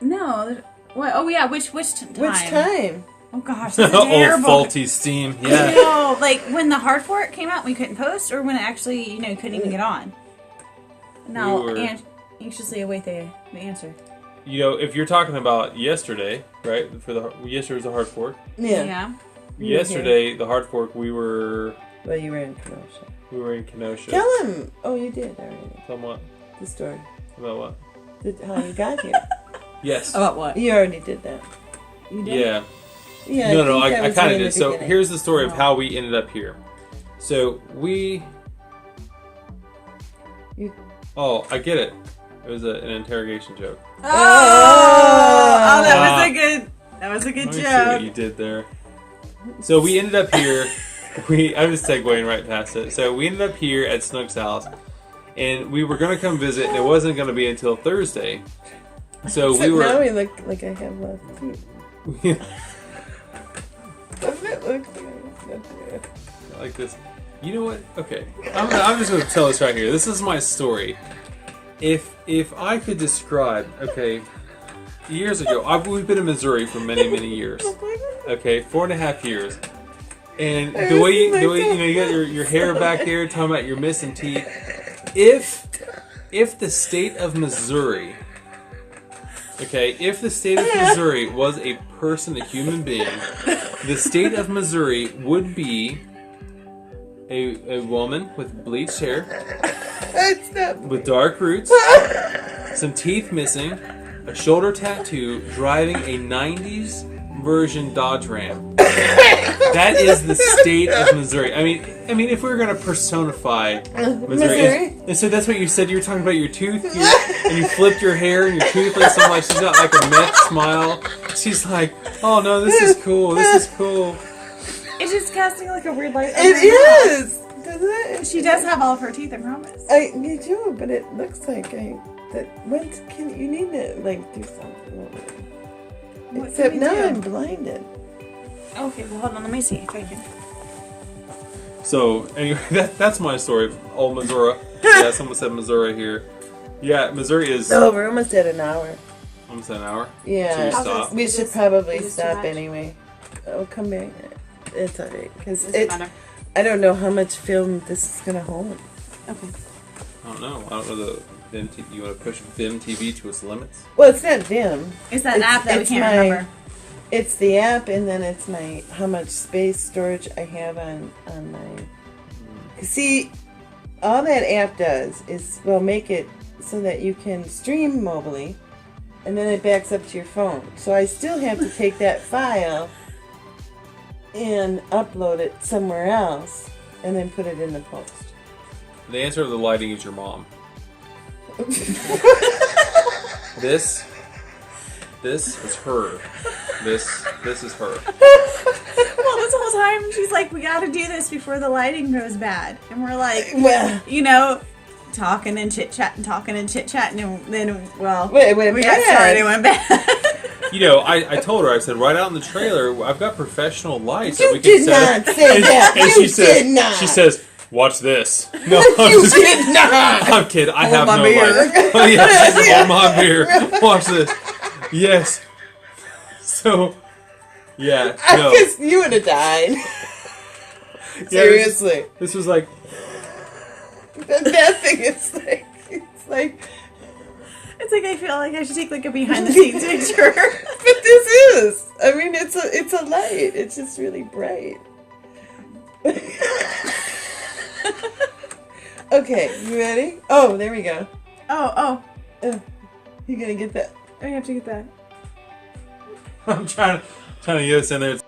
No. What? Oh yeah. Which time? Which time? Oh gosh, that's Oh, terrible. faulty steam. Yeah. No, like when the hard fork came out, we couldn't post, or when it actually, you couldn't even get on. Now, We were- anxiously await the answer. If you're talking about yesterday, right? Yesterday was the hard fork. Yeah. Yesterday, the hard fork, we were Well, you were in Kenosha. in Kenosha. Tell him. Oh, you did already. Tell 'em what? The story. About what? How you got here. Yes. About what? You already did that. You did? Yeah. Yeah. No, think I was kind right of in did. the So beginning. here's the story of how we ended up here. So Oh, I get it. It was an interrogation joke. Oh, that was a good Let me see what joke. you did there. So we ended up here. I'm just segueing right past it. So we ended up here at Snook's house, and we were going to come visit, and it wasn't going to be until Thursday. So Except we now were. we look like I have left feet. Doesn't it look Like this. You know what? Okay, I'm just going to tell this right here. This is my story. If I could describe, okay, years ago, we've been in Missouri for many years. Okay, 4.5 years. And the way you got your hair back here, talking about you're missing teeth. If the state of Missouri, if the state of Missouri was a person, a human being, the state of Missouri would be a woman with bleached hair, with dark roots, some teeth missing, a shoulder tattoo, driving a 90s version Dodge Ram. That is the state of Missouri. I mean, if we were going to personify Missouri. And so that's what you said. You were talking about your tooth, and you flipped your hair, and your tooth looks like she's got like a meth smile. She's like, oh no, this is cool. This is cool. It's just casting like a weird light. It is. Doesn't it? She does have all of her teeth, I promise. Me too, but it looks like you need to like do something over it. What Except can we now do? I'm blinded. Okay, well hold on, let me see if I can. So anyway, that's my story. Old Missouri. Yeah, someone said Missouri here. Yeah, Missouri is No, we're almost at an hour. almost an hour. Yeah, Should we stop? we Is should this- probably is this too stop much? anyway. I'll come back. It's alright because Doesn't matter. I don't know how much film this is gonna hold. Okay. I don't know. You want to push Vim TV to its limits? Well, it's not Vim. It's that app that we it's can't remember. It's the app, and then it's how much space storage I have on my. See, all that app does is make it so that you can stream mobily, and then it backs up to your phone. So I still have to take that file and upload it somewhere else, and then put it in the post. The answer to the lighting is your mom. This is her. This is her. Well, this whole time she's like, we got to do this before the lighting goes bad, and we're like, Well, you know, talking and chit chatting, and then wait, we got started and went bad. You know, I told her, I said, right out in the trailer, I've got professional lights that You we can did set not up. say that. And You did not. She says, watch this. No, I'm You just did not. I'm kidding. I have my no beer. light. Oh, yeah, she said, hold my beer. Watch this. Yes. So, yeah, no. Because you would have died. Yeah, Seriously. This was like, That thing is like, it's like, It's like I feel like I should take like a behind the scenes picture. but this is. I mean, it's a light. It's just really bright. Okay, you ready? Oh, there we go. Oh, You gonna get that? I have to get that. I'm trying to get us in there.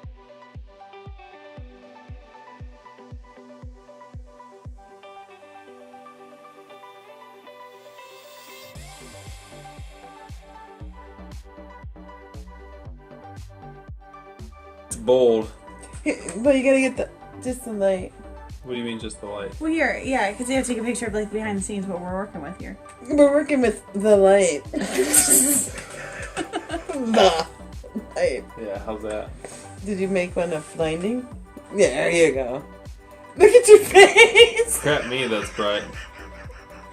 It's bold. But you gotta get just the light. What do you mean, just the light? Well, here, yeah, because you have to take a picture of like behind the scenes what we're working with here. We're working with the light. The light. Yeah, how's that? Did you make one of blinding? Yeah, there you go. Look at your face. Crap me, that's bright.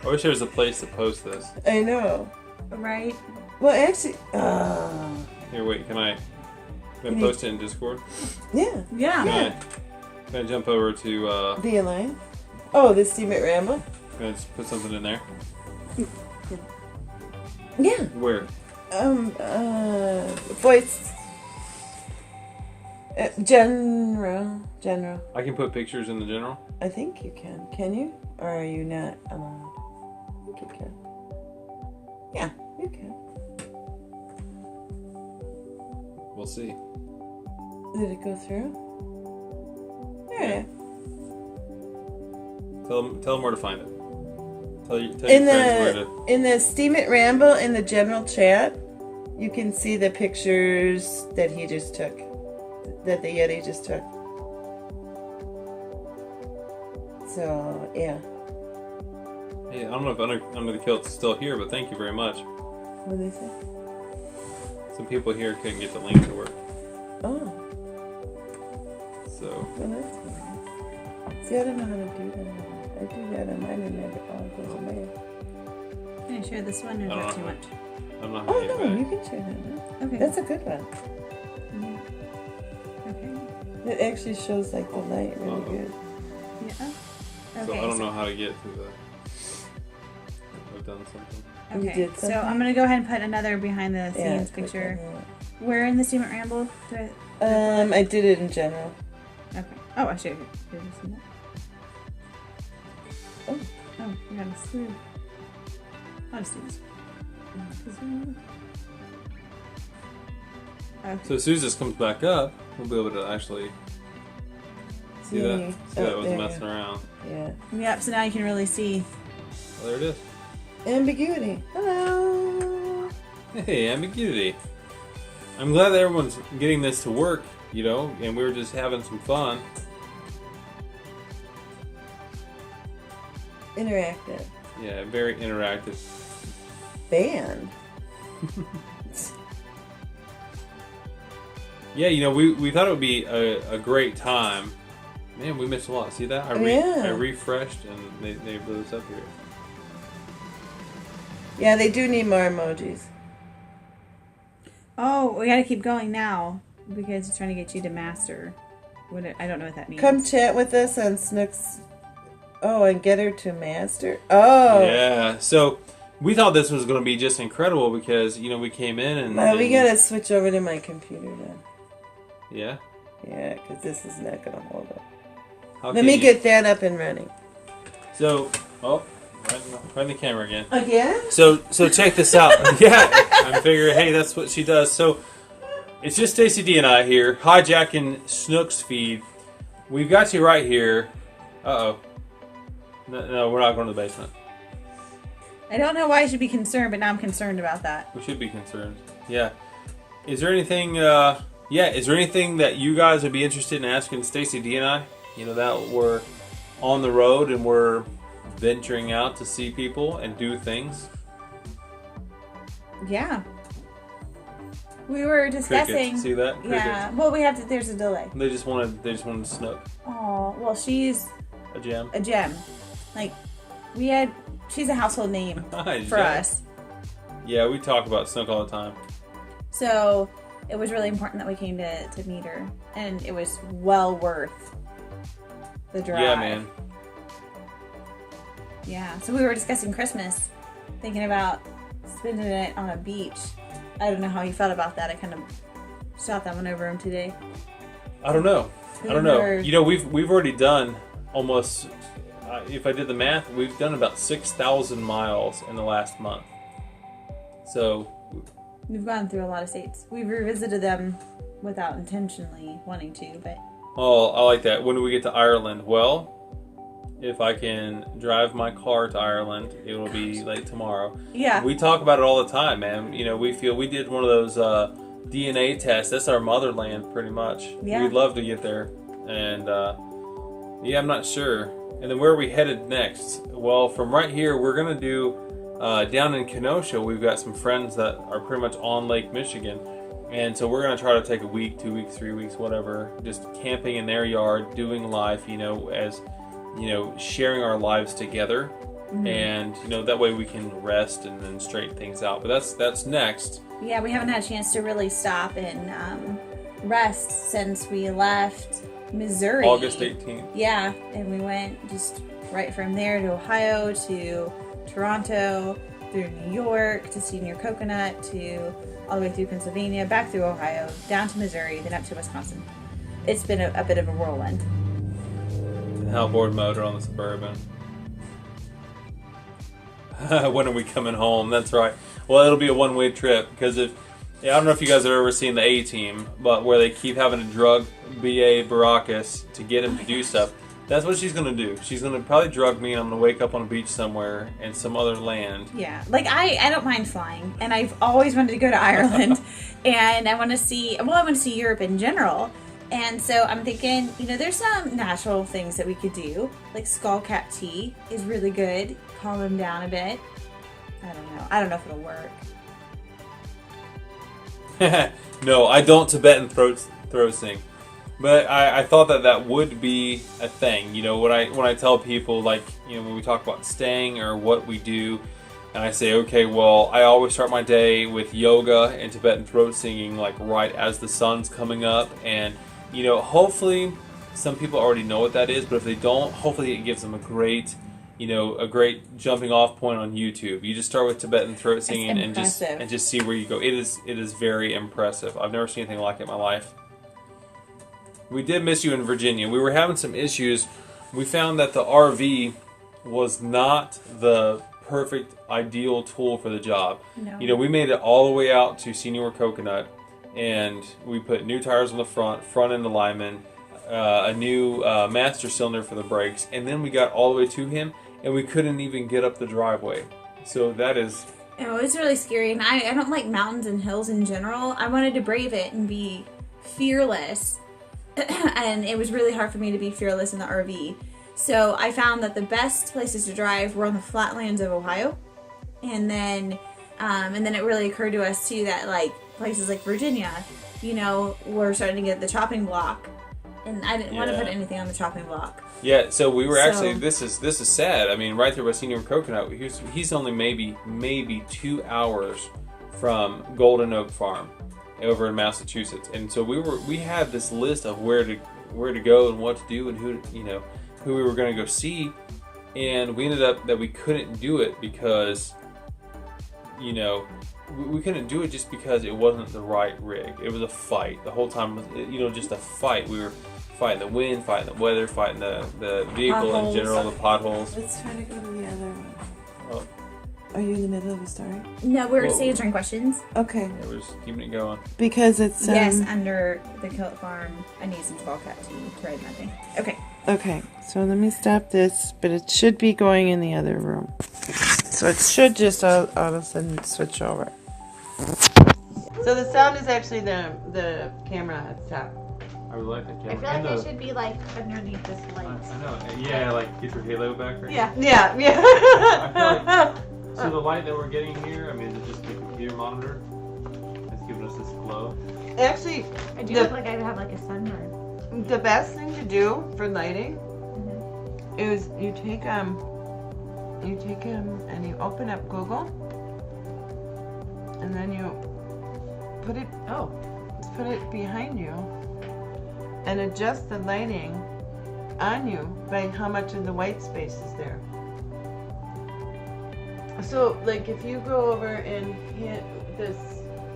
I wish there was a place to post this. I know. Right? Well, actually, Here, wait, can I post it in Discord? yeah. Yeah. Can I jump over to, The Alliance. Oh, the Steve at Ramble. can I just put something in there? Yeah. Where? Voice. General. I can put pictures in the general? I think you can. Can you? Or are you not allowed? I think you can. Yeah, you can. We'll see. Did it go through? Alright. Tell them where to find it. Tell your In friends where to... the Steam It Ramble in the general chat, you can see the pictures that he just took. That the Yeti just took. So, yeah. Hey, I don't know if Under the Kilt's still here, but thank you very much. What did they say? Some people here couldn't get the link to work. Oh, So, well that's good. See, I don't know how to do that. I do that on mine and never all goes away. Can I share this one or I is don't that know. too much? I don't know how to Oh get no, back. you can share that. Okay. That's a good one. Yeah. Okay. It actually shows like the light really Uh-oh. good. Yeah. So Okay. I don't know how to get to the... I've done something. You Okay. did So something? I'm gonna go ahead and put another behind the Yeah, scenes click picture. on Where in the Steam It Ramble? Do I... that. I did it in general. Okay. Oh, I should have seen that. Oh. Oh, we got a sleeve. I'll just do this. Okay. So as soon as this comes back up, we'll be able to actually see that. See that I wasn't messing around. Yeah. Yep, so now you can really see. Well, there it is. Ambiguity. Hello. Hey, ambiguity. I'm glad that everyone's getting this to work, you know, and we were just having some fun. Interactive. Yeah, very interactive. Band. Yeah, you know, we thought it would be a great time. Man, we missed a lot. See that? I Yeah. refreshed and they blew us up here. Yeah, they do need more emojis. Oh, we gotta keep going now because it's trying to get you to master. I don't know what that means. Come chat with us on Snook's. Oh, and get her to master. Oh. Yeah, so we thought this was going to be just incredible because, you know, we came in and... Now we gotta switch over to my computer then. Yeah? Yeah, because this is not gonna hold it. How Let can me you- get that up and running. So, right in the camera again. Again? So check this out. Yeah, I figure, hey, that's what she does. So it's just Staci D and I here, hijacking Snook's feed. We've got you right here. Uh-oh. No, we're not going to the basement. I don't know why I should be concerned, but now I'm concerned about that. We should be concerned. Yeah. Is there anything? Is there anything that you guys would be interested in asking Staci D and I? You know, that we're on the road and we're venturing out to see people and do things. Yeah. We were discussing. Crickets. See that? Crickets. Yeah. Well, we have to. There's a delay. They just wanted Snook. Oh, well, she's A gem. a gem. Like, she's a household name Hi, for gem. us. Yeah, we talk about Snook all the time. So it was really important that we came to meet her, and it was well worth the drive. Yeah, man. Yeah. So we were discussing Christmas, thinking about spending it on a beach. I don't know how you felt about that. I kind of shot that one over him today. I don't know. You know, we've already done almost. If I did the math, we've done about 6,000 miles in the last month. So we've gone through a lot of states. We've revisited them without intentionally wanting to, but. Oh, I like that. When do we get to Ireland? Well, if I can drive my car to Ireland, it will be like tomorrow. Yeah. We talk about it all the time, man. You know, we feel we did one of those DNA tests. That's our motherland, pretty much. Yeah. We'd love to get there. And, yeah, I'm not sure. And then where are we headed next? Well, from right here, we're going to do, down in Kenosha, we've got some friends that are pretty much on Lake Michigan. And so we're going to try to take a week, 2 weeks, 3 weeks, whatever, just camping in their yard, doing life, you know, as, you know, sharing our lives together. Mm-hmm. And, you know, that way we can rest and then straighten things out. But that's next. Yeah, we haven't had a chance to really stop and rest since we left Missouri. August 18th. Yeah, and we went just right from there to Ohio, to Toronto, through New York, to Senior Coconut, to all the way through Pennsylvania, back through Ohio, down to Missouri, then up to Wisconsin. It's been a bit of a whirlwind. Outboard motor on the Suburban. When are we coming home? That's right. Well, it'll be a one-way trip because I don't know if you guys have ever seen the A-Team, but where they keep having to drug B.A. Baracus to get him to do stuff. That's what she's going to do. She's going to probably drug me and I'm going to wake up on a beach somewhere in some other land. Yeah. Like, I don't mind flying, and I've always wanted to go to Ireland, and I want to see Europe in general. And so I'm thinking, you know, there's some natural things that we could do. Like skullcap tea is really good. Calm them down a bit. I don't know. I don't know if it'll work. No, I don't Tibetan throat sing. But I thought that would be a thing. You know, when I tell people, like, you know, when we talk about staying or what we do, and I say, okay, well, I always start my day with yoga and Tibetan throat singing, like, right as the sun's coming up. And, you know, hopefully some people already know what that is, but if they don't, hopefully it gives them a great jumping off point on YouTube. You just start with Tibetan throat singing and just see where you go. It is very impressive. I've never seen anything like it in my life. We did miss you in Virginia. We were having some issues. We found that the RV was not the perfect, ideal tool for the job. No. You know, we made it all the way out to Senior Coconut, and we put new tires on the front end alignment, a new master cylinder for the brakes, and then we got all the way to him, and we couldn't even get up the driveway. So that is... Oh, it's really scary, and I don't like mountains and hills in general. I wanted to brave it and be fearless. And it was really hard for me to be fearless in the RV. So I found that the best places to drive were on the flatlands of Ohio. And then it really occurred to us too that, like, places like Virginia, you know, were starting to get the chopping block. And I didn't want to put anything on the chopping block. Yeah, so we were actually, this is sad. I mean, right there by Senior Coconut, he's only maybe 2 hours from Golden Oak Farm over in Massachusetts. And so we had this list of where to go and what to do and who we were going to go see, and we ended up that we couldn't do it because, you know, we couldn't do it just because it wasn't the right rig. It was a fight. The whole time was, you know, just a fight. We were fighting the wind, fighting the weather, fighting the vehicle potholes. In general, the potholes. Let's try to go to the other one. Oh. Are you in the middle of a story? No, we're just answering questions. Okay. Yeah, we're just keeping it going. Because it's... yes, under the Kilt Farm, I need some skullcap tea to ride my thing. Okay. Okay, so let me stop this, but it should be going in the other room. So it should just all of a sudden switch over. So the sound is actually the camera at the top. I would like that I camera. feel like it should be like underneath this light. I know. Yeah, like get your halo back. Right? Yeah. Yeah, yeah. I feel like, so the light that we're getting here, I mean, is it just the computer monitor? It's giving us this glow. Actually, I do look like I have like a sunburn. the best thing to do for lighting is you take and you open up Google, and then you put it behind you, and adjust the lighting on you by how much of the white space is there. So, like, if you go over and hit this,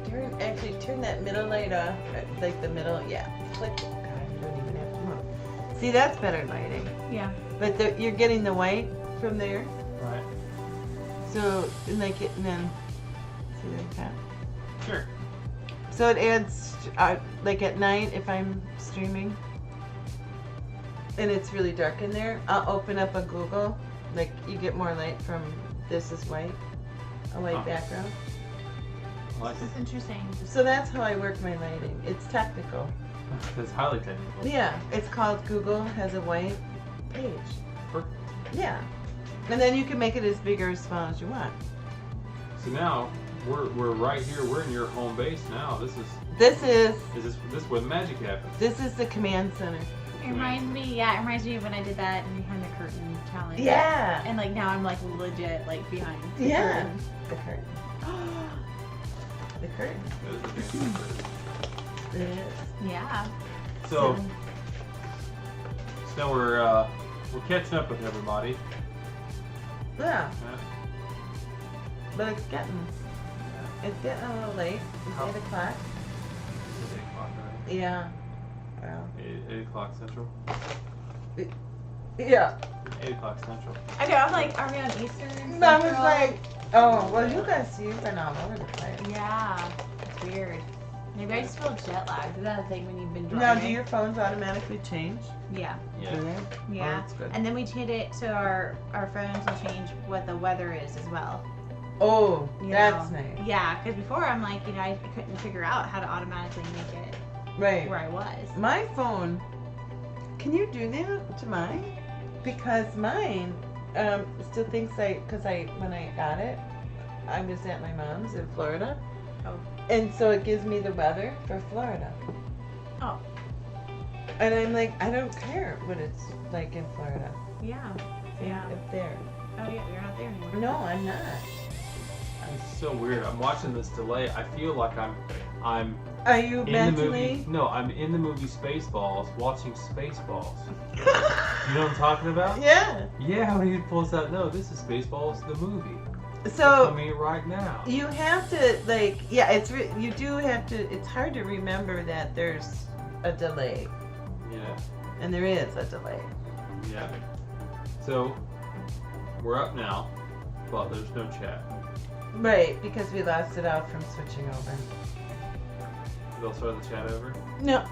turn that middle light off, like the middle, click. God, you don't even have to move. See, that's better lighting. Yeah. But you're getting the white from there. Right. So, like it, and then, see like that? Sure. So it adds, like at night if I'm streaming, and it's really dark in there, I'll open up a Google, like you get more light from, this is white, a white background. I like This is interesting. So that's how I work my lighting. It's technical. It's highly technical. Yeah, it's called Google has a white page. Perfect. Yeah. And then you can make it as big or as small as you want. So now we're right here. We're in your home base now. This is where the magic happens. This is the command center. It reminds me of when I did that behind the curtain challenge. Yeah. And like now I'm like legit like behind the Yeah. curtain. The curtain. The curtain. It is. Yeah. So now we're catching up with everybody. Yeah. But it's getting a little late. It's 8 o'clock. It's 8 o'clock, right? Yeah. Well. 8 o'clock Central. Yeah. 8 o'clock Central. I know, I'm like, are we on Eastern? I was like, oh, well, you've been all over the place. Yeah. It's weird. Maybe I just feel jet lagged. Is that a thing when you've been driving? Now, do your phones automatically change? Yeah. Yeah. Do they? Yeah. Oh, that's good. And then we change it so our phones will change what the weather is as well. Oh, You that's know? nice. Yeah, because before I'm like, I couldn't figure out how to automatically make it Right. where I was. My phone, can you do that to mine? Because mine still thinks when I got it, I was at my mom's in Florida. Oh. And so it gives me the weather for Florida. Oh. And I'm like, I don't care what it's like in Florida. Yeah. Yeah. Up there. Oh yeah, you're not there anymore. No, I'm not. It's so weird. I'm watching this delay. I feel like I'm Are you in mentally? the movie. No, I'm in the movie Spaceballs, watching Spaceballs. You know what I'm talking about? Yeah. Yeah, when he pulls out. No, this is Spaceballs, the movie. So I mean, right now. you have to you do have to. It's hard to remember that there's a delay, Yeah. and there is a delay. Yeah. So we're up now, but there's no chat. Right, because we lost it out from switching over. They'll start the chat over. No,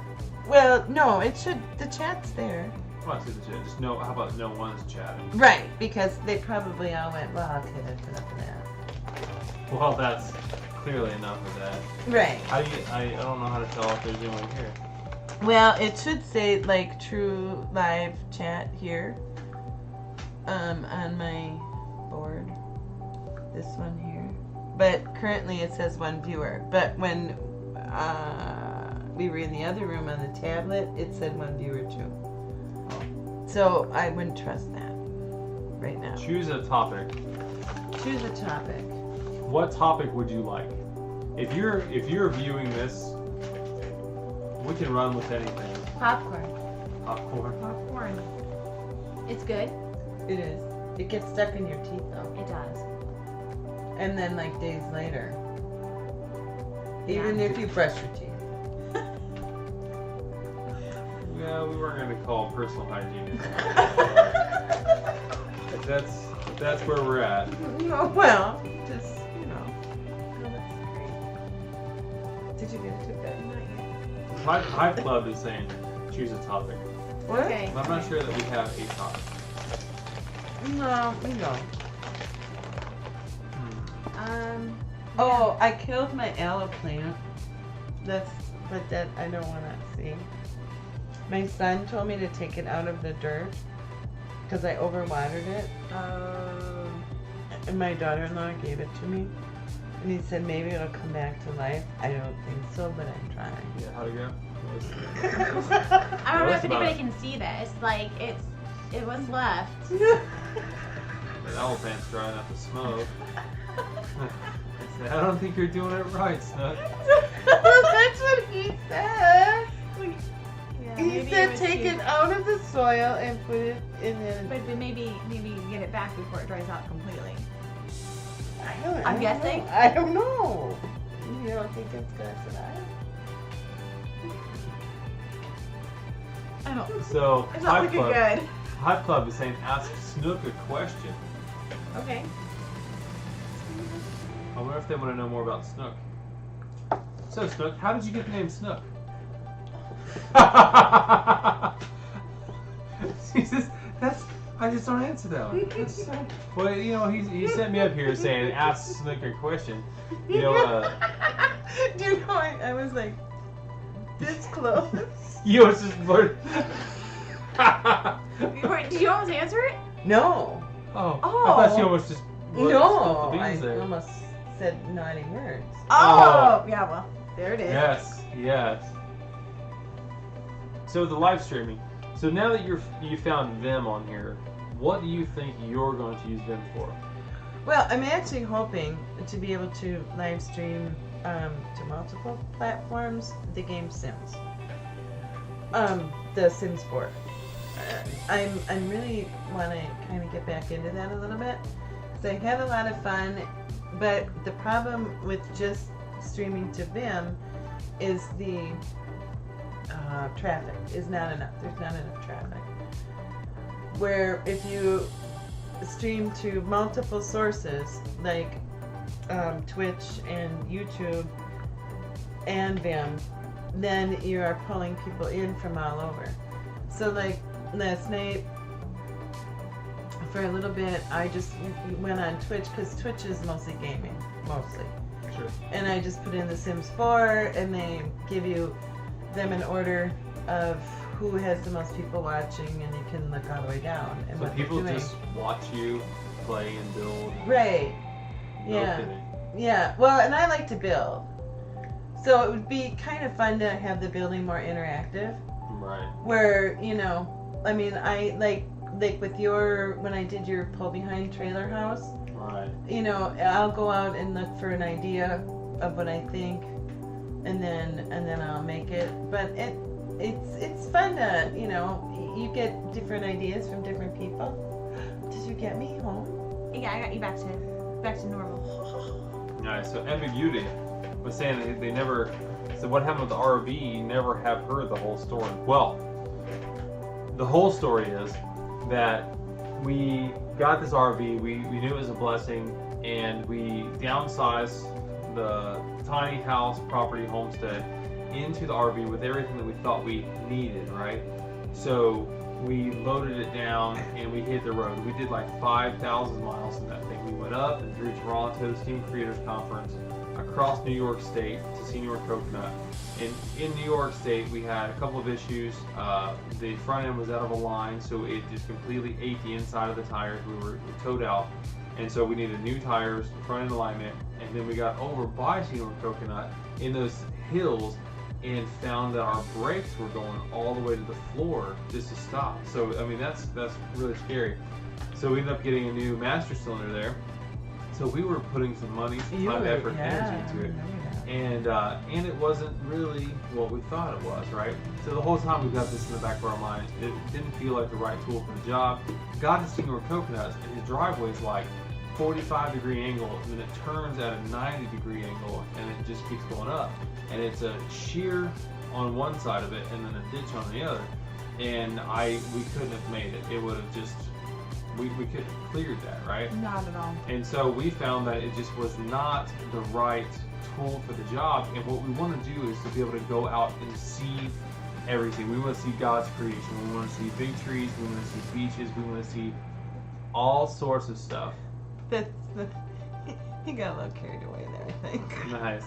well, no, it should. The chat's there. Well, I see the chat. Just no. How about no one's chatting? Right, because they probably all went, well, okay, that's enough of that. Well, that's clearly enough of that. Right. How do you? I don't know how to tell if there's anyone here. Well, it should say like true live chat here. On my board. This one here. But currently it says one viewer. But when we were in the other room on the tablet, it said one viewer too. So I wouldn't trust that right now. Choose a topic. Choose a topic. What topic would you like? If you're viewing this, we can run with anything. Popcorn. Popcorn. Popcorn. It's good. It is. It gets stuck in your teeth though. It does. And then like days later. Even Yeah. if you brush your teeth. Yeah, we weren't going to call personal hygiene. That's where we're at. No, well, just, you know. Oh, that's great. Did you get it to bed? Not yet. Hype Club is saying choose a topic. What? Okay. I'm not sure that we have a top. No, we don't. Yeah. I killed my aloe plant. But that I don't want to see. My son told me to take it out of the dirt because I overwatered it. And my daughter-in-law gave it to me. And he said maybe it'll come back to life. I don't think so, but I'm trying. Yeah, how'd it go? I don't know What's if about anybody it? can see this. Like, it was left. The elephant's trying not to smoke. I don't think you're doing it right, Snook. That's what he said. Yeah, He maybe said was take too- it out of the soil and put it in the... But then maybe get it back before it dries out completely. I'm guessing? Know. I don't know. You don't think it's gonna survive? I don't. So, It's not looking good. Hive Club is saying ask Snook a question. Okay. I wonder if they want to know more about Snook. So, Snook, how did you get the name Snook? He says, I just don't answer that one. Well, you know, he sent me up here saying, ask Snook a question. You know, Do you know, I was like, this close. you was just blurred. Wait, did you almost answer it? No. Oh, Oh. I thought you almost just spilled No. the I beans there. almost said naughty words. Oh, yeah. Well, there it is. Yes. So the live streaming. So now that you found them on here, what do you think you're going to use them for? Well, I'm actually hoping to be able to live stream to multiple platforms the game Sims. The Sims 4. I'm really want to kind of get back into that a little bit because I had a lot of fun, but the problem with just streaming to Vim is the traffic is not enough. There's not enough traffic. Where if you stream to multiple sources like Twitch and YouTube and Vim, then you are pulling people in from all over. So like last night, for a little bit, I just went on Twitch because Twitch is mostly gaming, mostly. Sure. And I just put in The Sims 4, and they give you them an order of who has the most people watching, and you can look all the way down. And So what people they're doing. just watch you play and build. Right. No Yeah. kidding. Yeah. Well, and I like to build. So it would be kind of fun to have the building more interactive. Right. Where, you know, I mean, I like with when I did your pull behind trailer house, Right. you know, I'll go out and look for an idea of what I think, and then I'll make it. But it's fun to, you know, you get different ideas from different people. Did you get me home? Yeah, I got you back to normal. Nice. So Ambiguity was saying that they never. So what happened with the RV? You never have heard the whole story. Well, the whole story is that we got this RV. We knew it was a blessing, and we downsized the tiny house, property, homestead into the RV with everything that we thought we needed. Right. So we loaded it down and we hit the road. We did like 5,000 miles in that thing. We went up and through Toronto Steam Creators Conference, across New York State to see New York Coconut. And in New York State, we had a couple of issues. The front end was out of line, so it just completely ate the inside of the tires. We were towed out, and so we needed new tires, front end alignment. And then we got over by New York Coconut in those hills and found that our brakes were going all the way to the floor just to stop. So I mean that's really scary. So we ended up getting a new master cylinder there. So we were putting some money, some time, effort, and energy into it. And it wasn't really what we thought it was, right? So the whole time we got this in the back of our minds. It didn't feel like the right tool for the job. Got to Senor Coconuts, and his driveway is like 45-degree angle, and then it turns at a 90-degree angle, and it just keeps going up. And it's a sheer on one side of it, and then a ditch on the other. And we couldn't have made it. It would have just, we could have cleared that, right? Not at all. And so we found that it just was not the right tool for the job. And what we want to do is to be able to go out and see everything. We want to see God's creation. We want to see big trees. We want to see beaches. We want to see all sorts of stuff. He got a little carried away there, I think. Nice.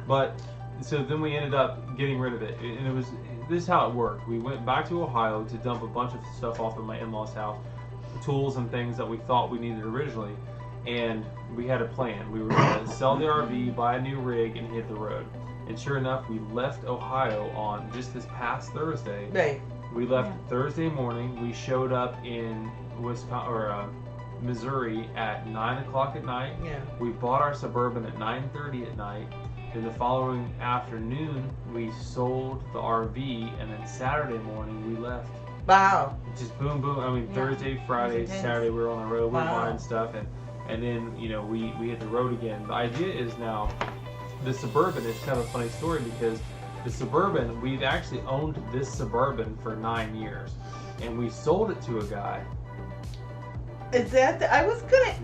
But so then we ended up getting rid of it, and it was this is how it worked. We went back to Ohio to dump a bunch of stuff off at my in-laws' house, tools and things that we thought we needed originally, and we had a plan. We were going to sell the RV, buy a new rig, and hit the road. And sure enough, we left Ohio on just this past Thursday. Right. We left Thursday morning. We showed up in Missouri at 9 o'clock at night. Yeah. We bought our Suburban at 9:30 at night. Then the following afternoon, we sold the RV, and then Saturday morning we left. Wow. Just boom, boom. I mean, Thursday, Friday, Saturday, we were on the road. We were buying stuff, and then we hit the road again. The idea is now, the Suburban is kind of a funny story because the Suburban, we've actually owned this Suburban for 9 years, and we sold it to a guy. Is that I was gonna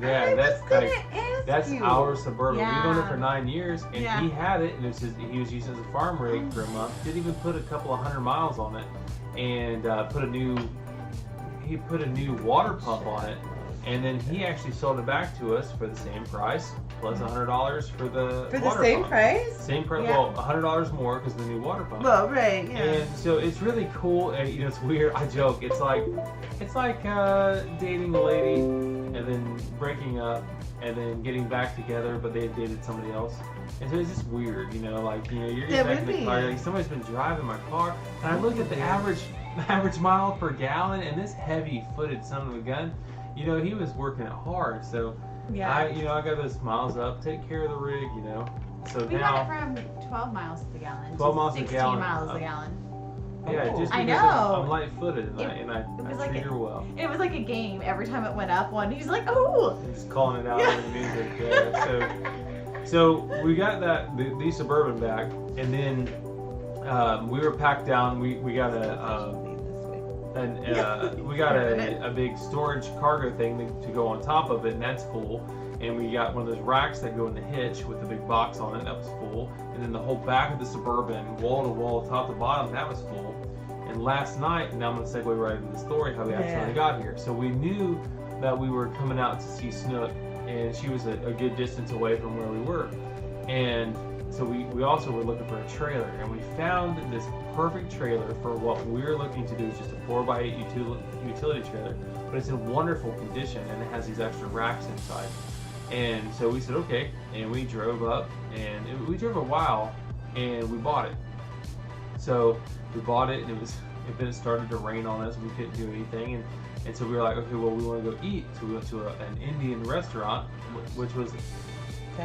ask that's you. our Suburban. Yeah. We've owned it for 9 years, and he had it, and he was using it as a farm rig for a month. Didn't even put a couple of 100 miles on it, and put a new water pump on it, and then he actually sold it back to us for the same price plus $100 for the water same pump. price. Same price. Yeah. Well, $100 more because of the new water pump. Well, right. Yeah. And so it's really cool. And, it's weird. I joke. It's like dating a lady and then breaking up and then getting back together, but they had dated somebody else. And so it's just weird, you're getting back in the car. Like somebody's been driving my car, and I look at the average mile per gallon, and this heavy-footed son of a gun, he was working it hard. So I got those miles up, take care of the rig, So We now got it from 12 miles to the gallon. 12 miles a 16 gallon. miles a gallon. yeah, just I because know. I'm light-footed and I was like treat her well. It was like a game. Every time it went up one, he's like, oh! Just calling it out in the music. So we got the Suburban back, and then we were packed down. We got a big storage cargo thing to go on top of it, and that's full. And we got one of those racks that go in the hitch with the big box on it, that was full. And then the whole back of the Suburban, wall to wall, top to bottom, that was full. And last night, and now I'm going to segue right into the story, how we actually got here. So we knew that we were coming out to see Snook, and she was a good distance away from where we were. And so we also were looking for a trailer, and we found this perfect trailer for what we were looking to do. It's just a 4x8 utility trailer, but it's in wonderful condition, and it has these extra racks inside. And so we said, okay, and we drove up, and we drove a while, and we bought it. So we bought it, and then it started to rain on us, and we couldn't do anything, and so we were like, okay, well, we want to go eat. So we went to an Indian restaurant, which was... You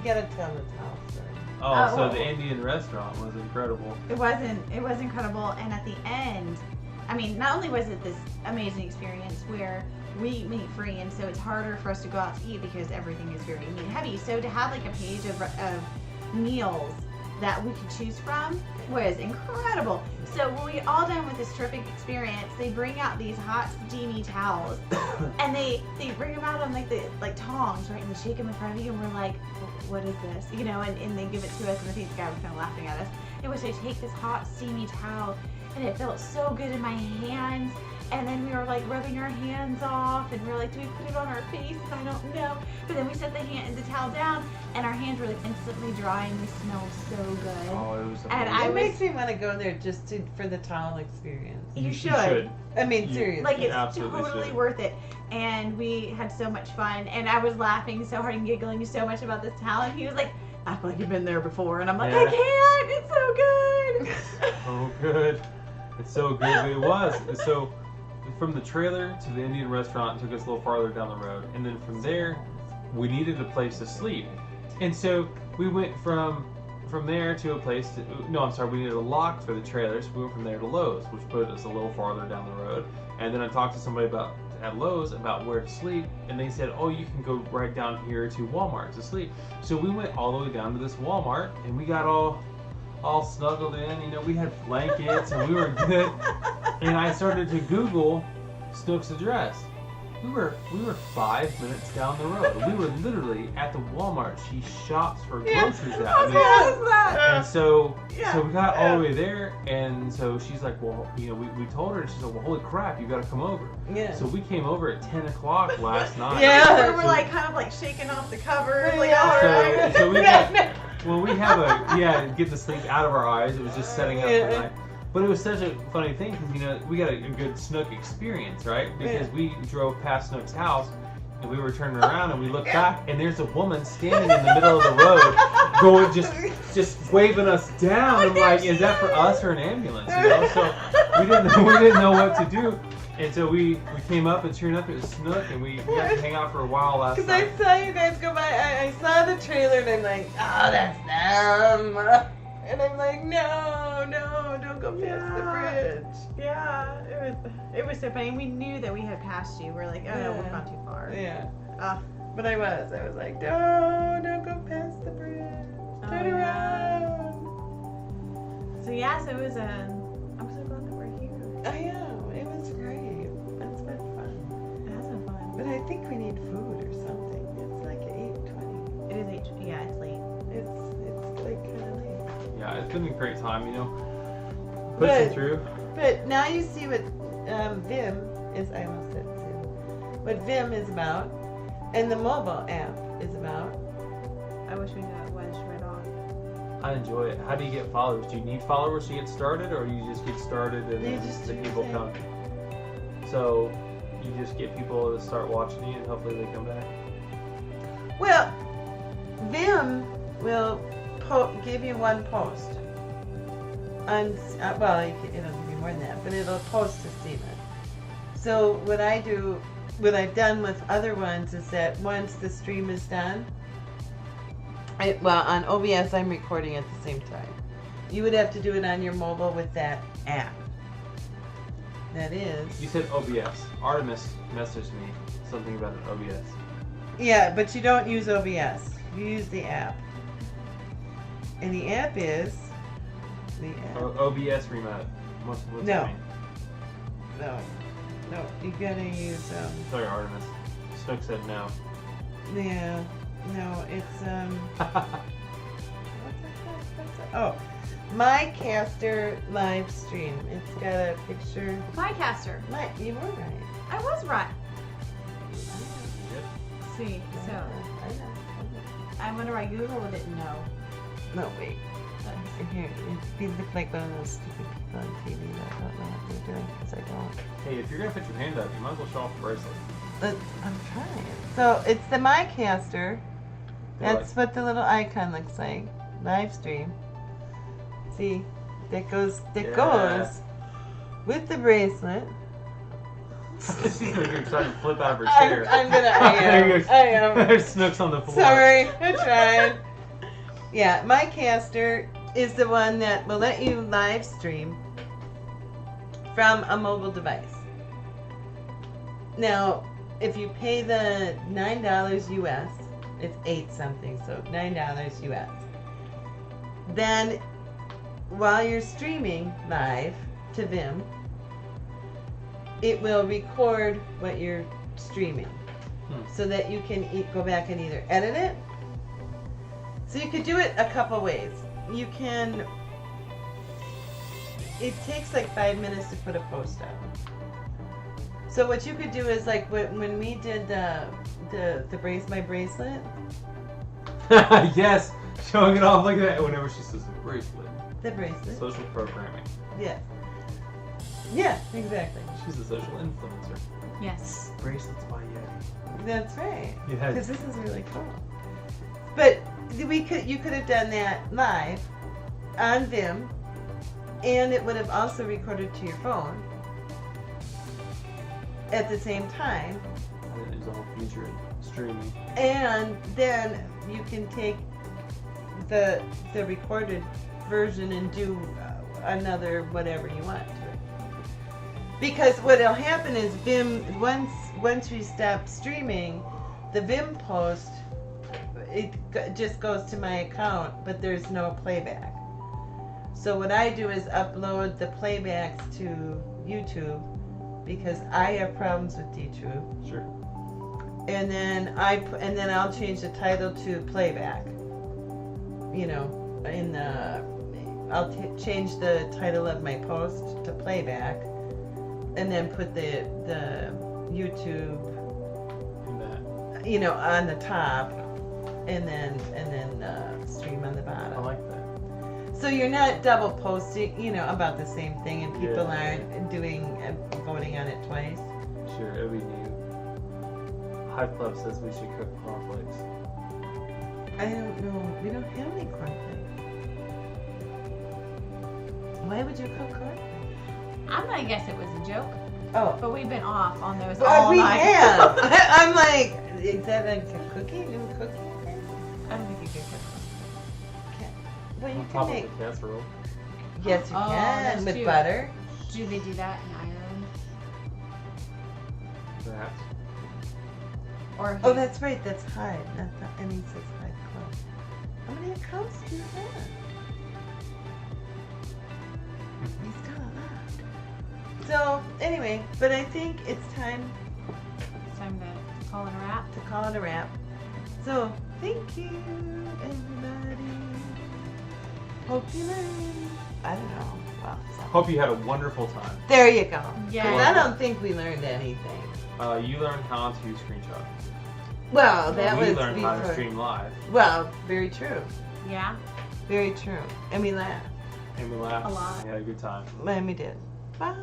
gotta tell the towel story. So the Indian restaurant was incredible. It was incredible, and at the end, I mean, not only was it this amazing experience where we eat meat free, and so it's harder for us to go out to eat because everything is very meat heavy. So to have like a page of meals that we could choose from was incredible. So when we all done with this terrific experience, they bring out these hot steamy towels, and they bring them out on like tongs, right? And they shake them in front of you, and we're like, what is this? And they give it to us, and I think the guy was kind of laughing at us. It was they take this hot steamy towel, and it felt so good in my hands. And then we were like rubbing our hands off, and we were like, do we put it on our faces? I don't know. But then we set the towel down, and our hands were like instantly dry, and they smelled so good. Oh, it was amazing. And it makes me want to go there just for the towel experience. You should. I mean, seriously. Like, it's absolutely totally should. worth it. And we had so much fun, and I was laughing so hard and giggling so much about this towel, and he was like, I feel like you've been there before. And I'm like, I can't. It's so good. Oh, good. It's so good. But it was. So from the trailer to the Indian restaurant, it took us a little farther down the road. And then from there, we needed a place to sleep. And so we went from there to a place we needed a lock for the trailers. So we went from there to Lowe's, which put us a little farther down the road. And then I talked to somebody at Lowe's about where to sleep, and they said, oh, you can go right down here to Walmart to sleep. So we went all the way down to this Walmart, and we got all snuggled in. We had blankets, and we were good. And I started to Google Snook's address, We were 5 minutes down the road. We were literally at the Walmart. She shops for groceries at. And so we got all the way there, and so she's like, well, you know, we told her, and she's like, well, holy crap, you got to come over. Yeah. So we came over at 10 o'clock last night. We were like kind of like shaking off the covers, like all right. So we got, when we have get the sleep out of our eyes, it was just setting up for the night. But it was such a funny thing because, you know, we got a good Snook experience, right? Because we drove past Snook's house and we were turning around and we looked back and there's a woman standing in the middle of the road going just waving us down. I'm like, is that for us or an ambulance? You know? So we didn't know what to do. And so we came up and sure enough it was Snook and we got to hang out for a while last night. Because I saw you guys go by, I saw the trailer and I'm like, oh, that's them. And I'm like, no, don't go past the bridge. Yeah, it was so funny. We knew that we had passed you. We're like, oh no, we've gone too far. Yeah. But I was like, no, don't go past the bridge. Turn around. So yeah, so it was I'm so glad that we're here. I know, it was great. It's been fun. It has been fun. But I think we need food or something. It's like 8:20. It is it's late. It's like kind of late. Yeah, it's been a great time, you know. Pushing through. But now you see what Vim is. I almost said Zoom. What Vim is about, and the mobile app is about. I wish we knew it was right on. I enjoy it. How do you get followers? Do you need followers to get started, or you just get started and You then just the do people it. come? So you just get people to start watching you, and hopefully they come back. Well, Vim will give you one post. Well, it'll give you more than that, but it'll post to Steven. So what I've done with other ones is that once the stream is done, on OBS I'm recording at the same time. You would have to do it on your mobile with that app. That is. You said OBS. Artemis messaged me something about an OBS. Yeah, but you don't use OBS. You use the app. And the app is the app. OBS remote. What's No. that mean? No, you gotta use Sorry, Artemis. Snook said no. yeah, no, it's what's that? Oh, My Caster live stream. It's got a picture. My caster. You were right. I was right. Yep. See, so I know. I wonder why Google didn't know. No, wait. Here, you look like one of those stupid people on TV that don't know what they're doing because I don't. Hey, if you're gonna put your hand up, you might as well show off the bracelet. But I'm trying. So it's the MyCaster. That's what the little icon looks like. Live stream. See, that goes with the bracelet. She's gonna try to flip out of her chair. I am. Snook's on the floor. Sorry, I tried. Yeah, MyCaster is the one that will let you live stream from a mobile device. Now, if you pay the $9 US, it's 8 something, so $9 US. Then, while you're streaming live to Vim, it will record what you're streaming, so that you can go back and either edit it. So you could do it a couple ways. You can. It takes like 5 minutes to put a post up. So what you could do is like when we did my bracelet. Yes, showing it off like that whenever she says bracelet. The bracelet. Social programming. Yes. Yeah, exactly. She's a social influencer. Yes. Bracelets by Yeti. That's right. Yes. Because this is really cool. But you could have done that live on Vim, and it would have also recorded to your phone at the same time. There's a whole future in streaming. And then you can take the recorded version and do another whatever you want to it. Because what'll happen is Vim, once we stop streaming, the Vim post, it just goes to my account, but there's no playback. So what I do is upload the playbacks to YouTube, because I have problems with D-Troop. Sure. And then I'll change the title to Playback. You know, I'll change the title of my post to Playback, and then put the YouTube, you know, on the top, and then stream on the bottom. I like that. So you're not double posting, you know, about the same thing, and people Yeah. aren't voting on it twice. Sure, it'll be new. Hive Club says we should cook cornflakes. I don't know. We don't have any cornflakes. Why would you cook cornflakes? I'm gonna guess it was a joke, Oh, but we've been off on those well, all we night. have. I'm like, is that a cookie? New cookie? I don't think you could cook. Well, you On can top make. of the casserole. Yes, you Oh, can that's with true. butter. Do they do that in Ireland? Perhaps. Or Oh, that's right. That's Hyde. Not the Emmy says Hyde Club. How many accounts do you have? You still a lot. So anyway, but I think it's time it's time to call it a wrap. to call it a wrap. So thank you, everybody. Hope you learned. I don't know. Well, Hope you had a wonderful time. there you go. Yeah. 'Cause I don't think we learned anything. You learned how to screenshot. Well, that we was learned how to before. stream live, Well, very true. Yeah. Very true. And we laughed. and we laughed. A lot. We had a good time. And we did. Bye.